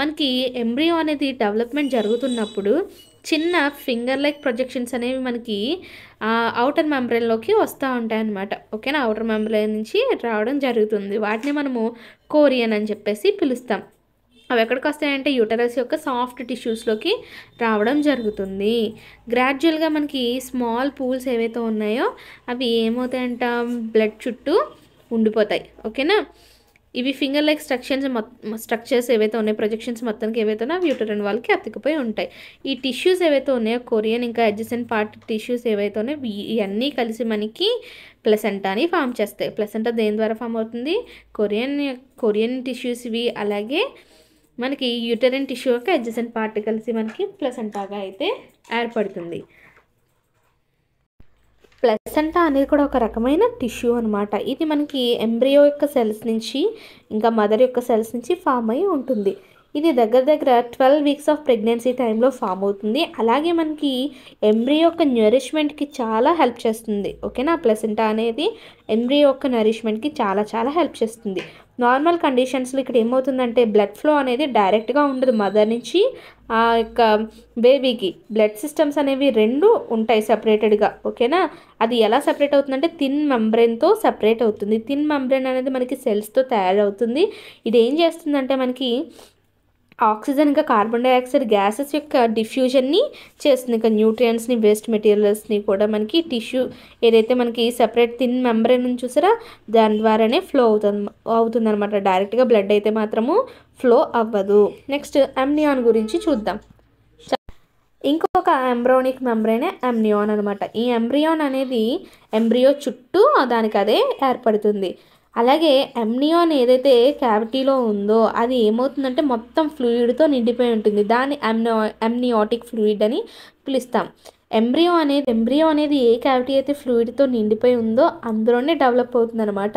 [SPEAKER 1] మనకి ఎంబ్రియో అనేది డెవలప్మెంట్ జరుగుతున్నప్పుడు చిన్న ఫింగర్ లైక్ ప్రొజెక్షన్స్ అనేవి మనకి అవుటర్ మెంబ్రెయిన్లోకి వస్తూ ఉంటాయి అన్నమాట. ఓకేనా, అవుటర్ మెంబ్రెయిన్ నుంచి రావడం జరుగుతుంది. వాటిని మనము కోరియన్ అని చెప్పేసి పిలుస్తాం. అవి ఎక్కడికి వస్తాయంటే యూటరస్ యొక్క సాఫ్ట్ టిష్యూస్లోకి రావడం జరుగుతుంది. గ్రాడ్యువల్గా మనకి స్మాల్ పూల్స్ ఏవైతే ఉన్నాయో అవి ఏమవుతాయంట, బ్లడ్ చుట్టూ ఉండిపోతాయి. ఓకేనా, ఇవి ఫింగర్ లైక్ స్ట్రక్చర్స్ ఏవైతే ఉన్నాయో, ప్రొజెక్షన్స్ మొత్తానికి ఏవైతే ఉన్నాయో అవి యూటరన్ వాళ్ళకి అతికిపోయి ఉంటాయి. ఈ టిష్యూస్ ఏవైతే ఉన్నాయో కోరియన్ ఇంకా అడ్జసెంట్ పార్ట్ టిష్యూస్ ఏవైతే ఉన్నాయో ఇవన్నీ కలిసి మనకి ప్లసెంటాని ఫామ్ చేస్తాయి. ప్లసెంటా దేని ద్వారా ఫామ్ అవుతుంది, కొరియన్ టిష్యూస్ ఇవి. అలాగే మనకి యూటరన్ టిష్యూ యొక్క అడ్జసెంట్ పార్ట్ కలిసి మనకి ప్లసెంటాగా అయితే ఏర్పడుతుంది. ప్లసెంటా అనేది కూడా ఒక రకమైన టిష్యూ అనమాట. ఇది మనకి ఎంబ్రియో యొక్క సెల్స్ నుంచి ఇంకా మదర్ యొక్క సెల్స్ నుంచి ఫామ్ అయి ఉంటుంది. ఇది దగ్గర దగ్గర 12 వీక్స్ ఆఫ్ ప్రెగ్నెన్సీ టైంలో ఫామ్ అవుతుంది. అలాగే మనకి ఎంబ్రియో యొక్క నరిష్మెంట్కి చాలా హెల్ప్ చేస్తుంది. ఓకేనా, ప్లసెంటా అనేది ఎంబ్రియో యొక్క నరిష్మెంట్కి చాలా చాలా హెల్ప్ చేస్తుంది. నార్మల్ కండిషన్స్లో ఇక్కడ ఏమవుతుందంటే బ్లడ్ ఫ్లో అనేది డైరెక్ట్గా ఉండదు. మదర్ నుంచి ఆ యొక్క బేబీకి బ్లడ్ సిస్టమ్స్ అనేవి 2 ఉంటాయి సపరేటెడ్గా. ఓకేనా, అది ఎలా సపరేట్ అవుతుందంటే థిన్ మెంబ్రెయిన్తో సపరేట్ అవుతుంది. థిన్ మెంబ్రెయిన్ అనేది మనకి సెల్స్తో తయారవుతుంది. ఇది ఏం చేస్తుందంటే మనకి ఆక్సిజన్ ఇంకా కార్బన్ డైఆక్సైడ్ గ్యాసెస్ యొక్క డిఫ్యూజన్ని చేస్తుంది. ఇంకా న్యూట్రియంట్స్ని, వేస్ట్ మెటీరియల్స్ని కూడా మనకి టిష్యూ ఏదైతే మనకి సెపరేట్ థిన్ మెంబ్రెయిన్ నుంచి చూసారా దాని ద్వారానే ఫ్లో అవుతుంది అనమాట. డైరెక్ట్గా బ్లడ్ అయితే మాత్రము ఫ్లో అవ్వదు. నెక్స్ట్ అమ్నియాన్ గురించి చూద్దాం. ఇంకొక ఎంబ్రియోనిక్ మెంబ్రెయినే అమ్నియాన్ అనమాట. ఈ ఎంబ్రియాన్ అనేది ఎంబ్రియో చుట్టూ దానికి అదే ఏర్పడుతుంది. అలాగే అమ్నియాన్ ఏదైతే క్యావిటీలో ఉందో అది ఏమవుతుందంటే మొత్తం ఫ్లూయిడ్తో నిండిపోయి ఉంటుంది. దాన్ని అమ్నియాటిక్ ఫ్లూయిడ్ అని పిలుస్తాం. ఎంబ్రియో అనేది ఏ క్యావిటీ అయితే ఫ్లూయిడ్తో నిండిపోయి ఉందో అందులోనే డెవలప్ అవుతుంది అనమాట.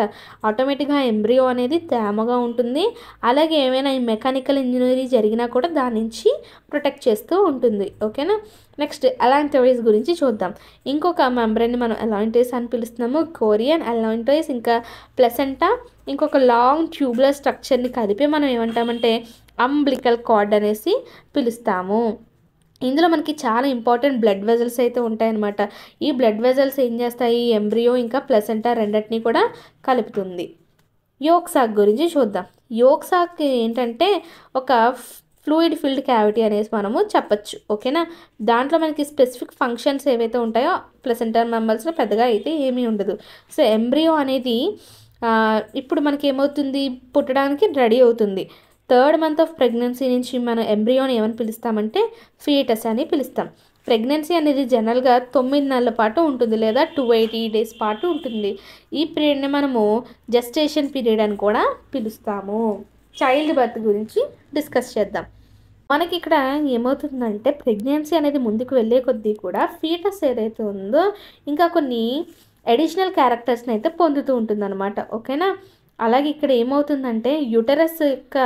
[SPEAKER 1] ఆటోమేటిక్గా ఎంబ్రియో అనేది తేమగా ఉంటుంది. అలాగే ఏమైనా ఈ మెకానికల్ ఇంజనీరీ జరిగినా కూడా దాని నుంచి ప్రొటెక్ట్ చేస్తూ ఉంటుంది. ఓకేనా, నెక్స్ట్ అలాంటోయిస్ గురించి చూద్దాం. ఇంకొక మెంబ్రెయిన్ని మనం అలాంటోయిస్ అని పిలుస్తున్నాము. కోరియన్, అలాంటోయిస్, ఇంకా ప్లసెంటా, ఇంకొక లాంగ్ ట్యూబులర్ స్ట్రక్చర్ని కలిపి మనం ఏమంటామంటే అంబ్లికల్ కార్డ్ అనేసి పిలుస్తాము. ఇందులో మనకి చాలా ఇంపార్టెంట్ బ్లడ్ వెజల్స్ అయితే ఉంటాయన్నమాట. ఈ బ్లడ్ వెజల్స్ ఏం చేస్తాయి, ఎంబ్రియో ఇంకా ప్లసెంటా రెండింటిని కూడా కలుపుతుంది. యోక్సాక్ గురించి చూద్దాం. యోక్సాక్ ఏంటంటే ఒక ఫ్లూయిడ్ ఫిల్డ్ క్యావిటీ అనేసి మనము చెప్పచ్చు. ఓకేనా, దాంట్లో మనకి స్పెసిఫిక్ ఫంక్షన్స్ ఏవైతే ఉంటాయో ప్లసెంటా మెంబర్స్లో పెద్దగా అయితే ఏమీ ఉండదు. సో ఎంబ్రియో అనేది ఇప్పుడు మనకి ఏమవుతుంది, పుట్టడానికి రెడీ అవుతుంది. 3rd మంత్ ఆఫ్ ప్రెగ్నెన్సీ నుంచి మనం ఎంబ్రియోని ఏమని పిలుస్తామంటే ఫీటస్ అని పిలుస్తాం. ప్రెగ్నెన్సీ అనేది జనరల్గా 9 నెలల పాటు ఉంటుంది లేదా 280 డేస్ పాటు ఉంటుంది. ఈ పీరియడ్ని మనము జెస్టేషన్ పీరియడ్ అని కూడా పిలుస్తాము. చైల్డ్ బర్త్ గురించి డిస్కస్ చేద్దాం. మనకి ఇక్కడ ఏమవుతుందంటే ప్రెగ్నెన్సీ అనేది ముందుకు వెళ్ళే కొద్దీ కూడా ఫీటస్ ఏదైతే ఉందో ఇంకా కొన్ని అడిషనల్ క్యారెక్టర్స్ని అయితే పొందుతూ ఉంటుందన్నమాట. ఓకేనా, అలాగే ఇక్కడ ఏమవుతుందంటే యూటరస్ యొక్క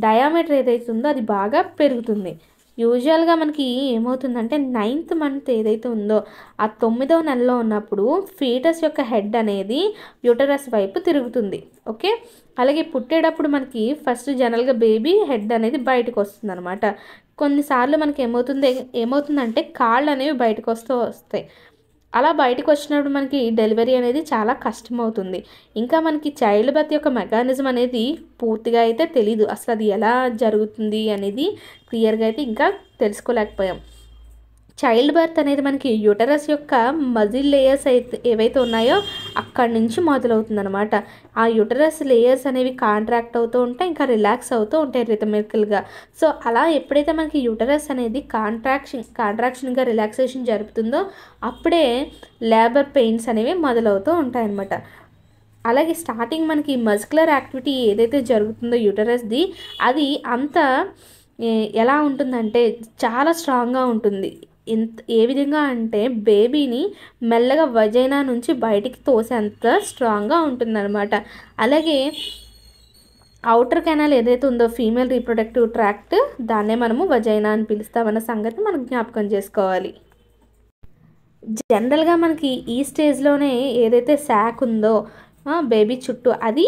[SPEAKER 1] డయామీటర్ ఏదైతే ఉందో అది బాగా పెరుగుతుంది. యూజువల్గా మనకి ఏమవుతుందంటే 9th మంత్ ఏదైతే ఉందో ఆ 9వ నెలలో ఉన్నప్పుడు ఫీటస్ యొక్క హెడ్ అనేది యూటరస్ వైపు తిరుగుతుంది. ఓకే, అలాగే పుట్టేటప్పుడు మనకి ఫస్ట్ జనరల్గా బేబీ హెడ్ అనేది బయటకు వస్తుంది అనమాట. కొన్నిసార్లు మనకి ఏమవుతుందంటే కాళ్ళు అనేవి బయటకు వస్తాయి. అలా బయటకు వచ్చినప్పుడు మనకి డెలివరీ అనేది చాలా కష్టమవుతుంది. ఇంకా మనకి చైల్డ్ బర్త్ యొక్క మెకానిజం అనేది పూర్తిగా అయితే తెలీదు. అసలు అది ఎలా జరుగుతుంది అనేది క్లియర్గా అయితే ఇంకా తెలుసుకోలేకపోయాం. చైల్డ్ బర్త్ అనేది మనకి యూటరస్ యొక్క మజిల్ లేయర్స్ ఏవైతే ఉన్నాయో అక్కడి నుంచి మొదలవుతుంది అనమాట. ఆ యూటరస్ లేయర్స్ అనేవి కాంట్రాక్ట్ అవుతూ ఉంటాయి, ఇంకా రిలాక్స్ అవుతూ ఉంటాయి రిథమికల్గా. సో అలా ఎప్పుడైతే మనకి యూటరస్ అనేది కాంట్రాక్షన్గా రిలాక్సేషన్ జరుపుతుందో అప్పుడే లేబర్ పెయిన్స్ అనేవి మొదలవుతూ ఉంటాయి అన్నమాట. అలాగే స్టార్టింగ్ మనకి మస్కులర్ యాక్టివిటీ ఏదైతే జరుగుతుందో యూటరస్ది అది అంత ఎలా ఉంటుందంటే చాలా స్ట్రాంగ్గా ఉంటుంది. ఏ విధంగా అంటే బేబీని మెల్లగా వజైనా నుంచి బయటికి తోసేంత స్ట్రాంగ్గా ఉంటుందన్నమాట. అలాగే అవుటర్ కెనాల్ ఏదైతే ఉందో ఫీమేల్ రీప్రొడక్టివ్ ట్రాక్ట్, దాన్నే మనము వజైనా అని పిలుస్తామన్న సంగతి మనం జ్ఞాపకం చేసుకోవాలి. జనరల్గా మనకి ఈ స్టేజ్లోనే ఏదైతే శాక్ ఉందో బేబీ చుట్టూ అది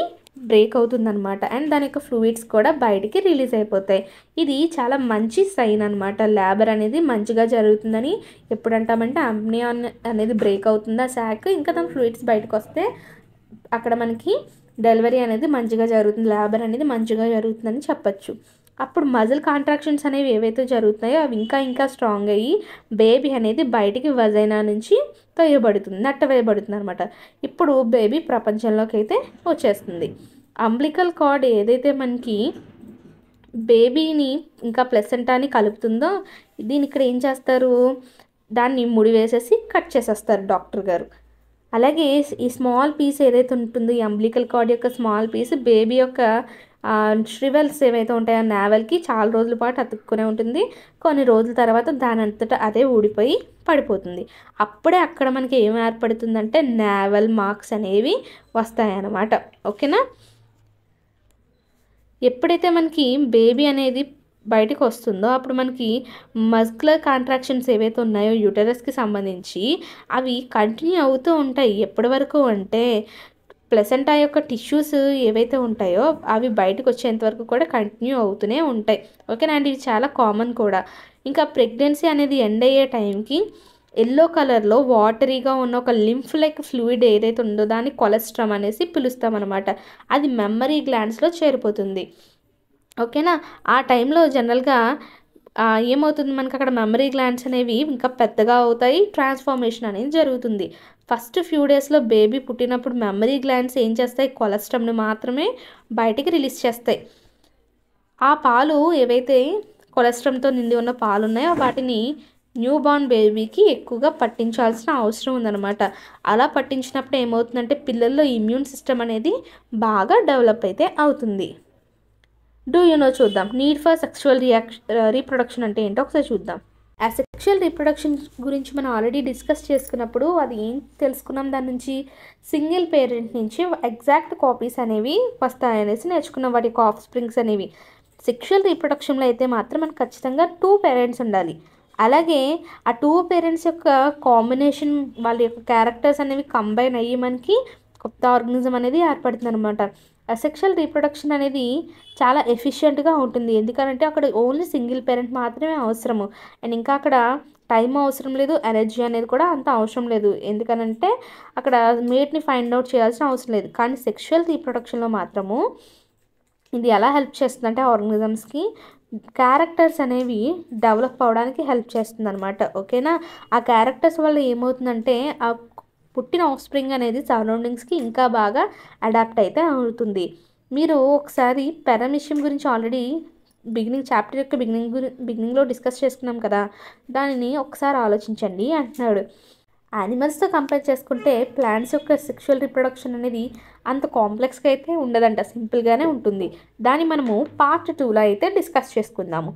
[SPEAKER 1] బ్రేక్ అవుతుందన్నమాట. అండ్ దాని యొక్క ఫ్లూయిడ్స్ కూడా బయటికి రిలీజ్ అయిపోతాయి. ఇది చాలా మంచి సైన్ అనమాట. లేబర్ అనేది మంచిగా జరుగుతుందని ఎప్పుడు అంటామంటే అంబ్నియాన్ అనేది బ్రేక్ అవుతుందా శాక్, ఇంకా దాని ఫ్లూయిడ్స్ బయటకు వస్తే అక్కడ మనకి డెలివరీ అనేది మంచిగా జరుగుతుంది, లేబర్ అనేది మంచిగా జరుగుతుందని చెప్పచ్చు. అప్పుడు మజిల్ కాంట్రాక్షన్స్ అనేవి ఏవైతే జరుగుతున్నాయో అవి ఇంకా స్ట్రాంగ్ అయ్యి బేబీ అనేది బయటికి వజైనా నుంచి నట్టవేయబడుతుంది అనమాట. ఇప్పుడు బేబీ ప్రపంచంలోకి అయితే వచ్చేస్తుంది. అంబ్లికల్ కార్డ్ ఏదైతే మనకి బేబీని ఇంకా ప్లెసెంటాని కలుపుతుందో దీని ఇక్కడ ఏం చేస్తారు, దాన్ని ముడి వేసేసి కట్ చేసేస్తారు డాక్టర్ గారు. అలాగే ఈ స్మాల్ పీస్ ఏదైతే ఉంటుందో ఈ అంబ్లికల్ కార్డ్ యొక్క స్మాల్ పీస్ బేబీ యొక్క ష్రివెల్స్ ఏవైతే ఉంటాయో నావెల్కి చాలా రోజుల పాటు అతుక్కునే ఉంటుంది. కొన్ని రోజుల తర్వాత దాని అంతటా అదే ఊడిపోయి పడిపోతుంది. అప్పుడే అక్కడ మనకి ఏం ఏర్పడుతుందంటే నావెల్ మార్క్స్ అనేవి వస్తాయన్నమాట. ఓకేనా. ఎప్పుడైతే మనకి బేబీ అనేది బయటకు వస్తుందో అప్పుడు మనకి మస్కులర్ కాంట్రాక్షన్స్ ఏవైతే ఉన్నాయో యూటరస్కి సంబంధించి అవి కంటిన్యూ అవుతూ ఉంటాయి. ఎప్పటి వరకు అంటే ప్లెసెంటా యొక్క టిష్యూస్ ఏవైతే ఉంటాయో అవి బయటకు వచ్చేంత వరకు కూడా కంటిన్యూ అవుతూనే ఉంటాయి. ఓకేనా అండి, ఇది చాలా కామన్ కూడా. ఇంకా ప్రెగ్నెన్సీ అనేది ఎండ్ అయ్యే టైంకి ఎల్లో కలర్లో వాటరీగా ఉన్న ఒక లింఫ్ లైక్ ఫ్లూయిడ్ ఏదైతే ఉందో దాన్ని కొలెస్ట్రామ్ అనేసి పిలుస్తామన్నమాట. అది మెమరీ గ్లాండ్స్లో చేరిపోతుంది. ఓకేనా. ఆ టైంలో జనరల్గా ఏమవుతుంది మనకి అక్కడ మెమరీ గ్లాండ్స్ అనేవి ఇంకా పెద్దగా అవుతాయి, ట్రాన్స్ఫార్మేషన్ అనేది జరుగుతుంది. ఫస్ట్ ఫ్యూ డేస్లో బేబీ పుట్టినప్పుడు మెమరీ గ్లాండ్స్ ఏం చేస్తాయి, కొలెస్ట్రామ్ని మాత్రమే బయటికి రిలీజ్ చేస్తాయి. ఆ పాలు ఏవైతే కొలెస్ట్రామ్తో నిండి ఉన్న పాలు ఉన్నాయో వాటిని న్యూ బార్న్ బేబీకి ఎక్కువగా పట్టించాల్సిన అవసరం ఉందన్నమాట. అలా పట్టించినప్పుడు ఏమవుతుందంటే పిల్లల్లో ఇమ్యూన్ సిస్టమ్ అనేది బాగా డెవలప్ అయితే అవుతుంది. డూ యూ నో చూద్దాం, నీడ్ ఫర్ సెక్షువల్ రీప్రొడక్షన్ అంటే ఏంటో ఒకసారి చూద్దాం. ఆ సెక్షువల్ రీప్రొడక్షన్ గురించి మనం ఆల్రెడీ డిస్కస్ చేసుకున్నప్పుడు అది ఏం తెలుసుకున్నాం, దాని నుంచి సింగిల్ పేరెంట్ నుంచి ఎగ్జాక్ట్ కాపీస్ అనేవి వస్తాయనేసి నేర్చుకున్నాం, వాటి యొక్క ఆఫ్ స్ప్రింగ్స్ అనేవి. సెక్షువల్ రీప్రొడక్షన్లో అయితే మాత్రం మనకు ఖచ్చితంగా 2 పేరెంట్స్ ఉండాలి. అలాగే ఆ 2 పేరెంట్స్ యొక్క కాంబినేషన్, వాళ్ళ యొక్క క్యారెక్టర్స్ అనేవి కంబైన్ అయ్యి మనకి కొత్త ఆర్గనిజం అనేది ఏర్పడుతుంది అనమాట. అసెక్షువల్ రీప్రొడక్షన్ అనేది చాలా ఎఫిషియెంట్గా ఉంటుంది. ఎందుకంటే అక్కడ ఓన్లీ సింగిల్ పేరెంట్ మాత్రమే అవసరము. అండ్ ఇంకా అక్కడ టైం అవసరం లేదు, ఎనర్జీ అనేది కూడా అంత అవసరం లేదు. ఎందుకనంటే అక్కడ మేట్ని ఫైండ్ అవుట్ చేయాల్సిన అవసరం లేదు. కానీ సెక్షువల్ రీప్రొడక్షన్లో మాత్రము ఇది ఎలా హెల్ప్ చేస్తుందంటే ఆర్గనిజమ్స్కి క్యారెక్టర్స్ అనేవి డెవలప్ అవ్వడానికి హెల్ప్ చేస్తుంది అనమాట. ఓకేనా. ఆ క్యారెక్టర్స్ వల్ల ఏమవుతుందంటే ఆ పుట్టిన ఆఫ్ స్ప్రింగ్ అనేది సరౌండింగ్స్కి ఇంకా బాగా అడాప్ట్ అయితే అవుతుంది. మీరు ఒకసారి పెరమిషియం గురించి ఆల్రెడీ చాప్టర్ యొక్క బిగినింగ్లో డిస్కస్ చేసుకున్నాం కదా, దానిని ఒకసారి ఆలోచించండి అంటున్నాడు. యానిమల్స్తో కంపేర్ చేసుకుంటే ప్లాంట్స్ యొక్క సెక్షువల్ రీప్రొడక్షన్ అనేది అంత కాంప్లెక్స్గా అయితే ఉండదంట, సింపుల్గానే ఉంటుంది. దాన్ని మనము పార్ట్ 2లో అయితే డిస్కస్ చేసుకుందాము.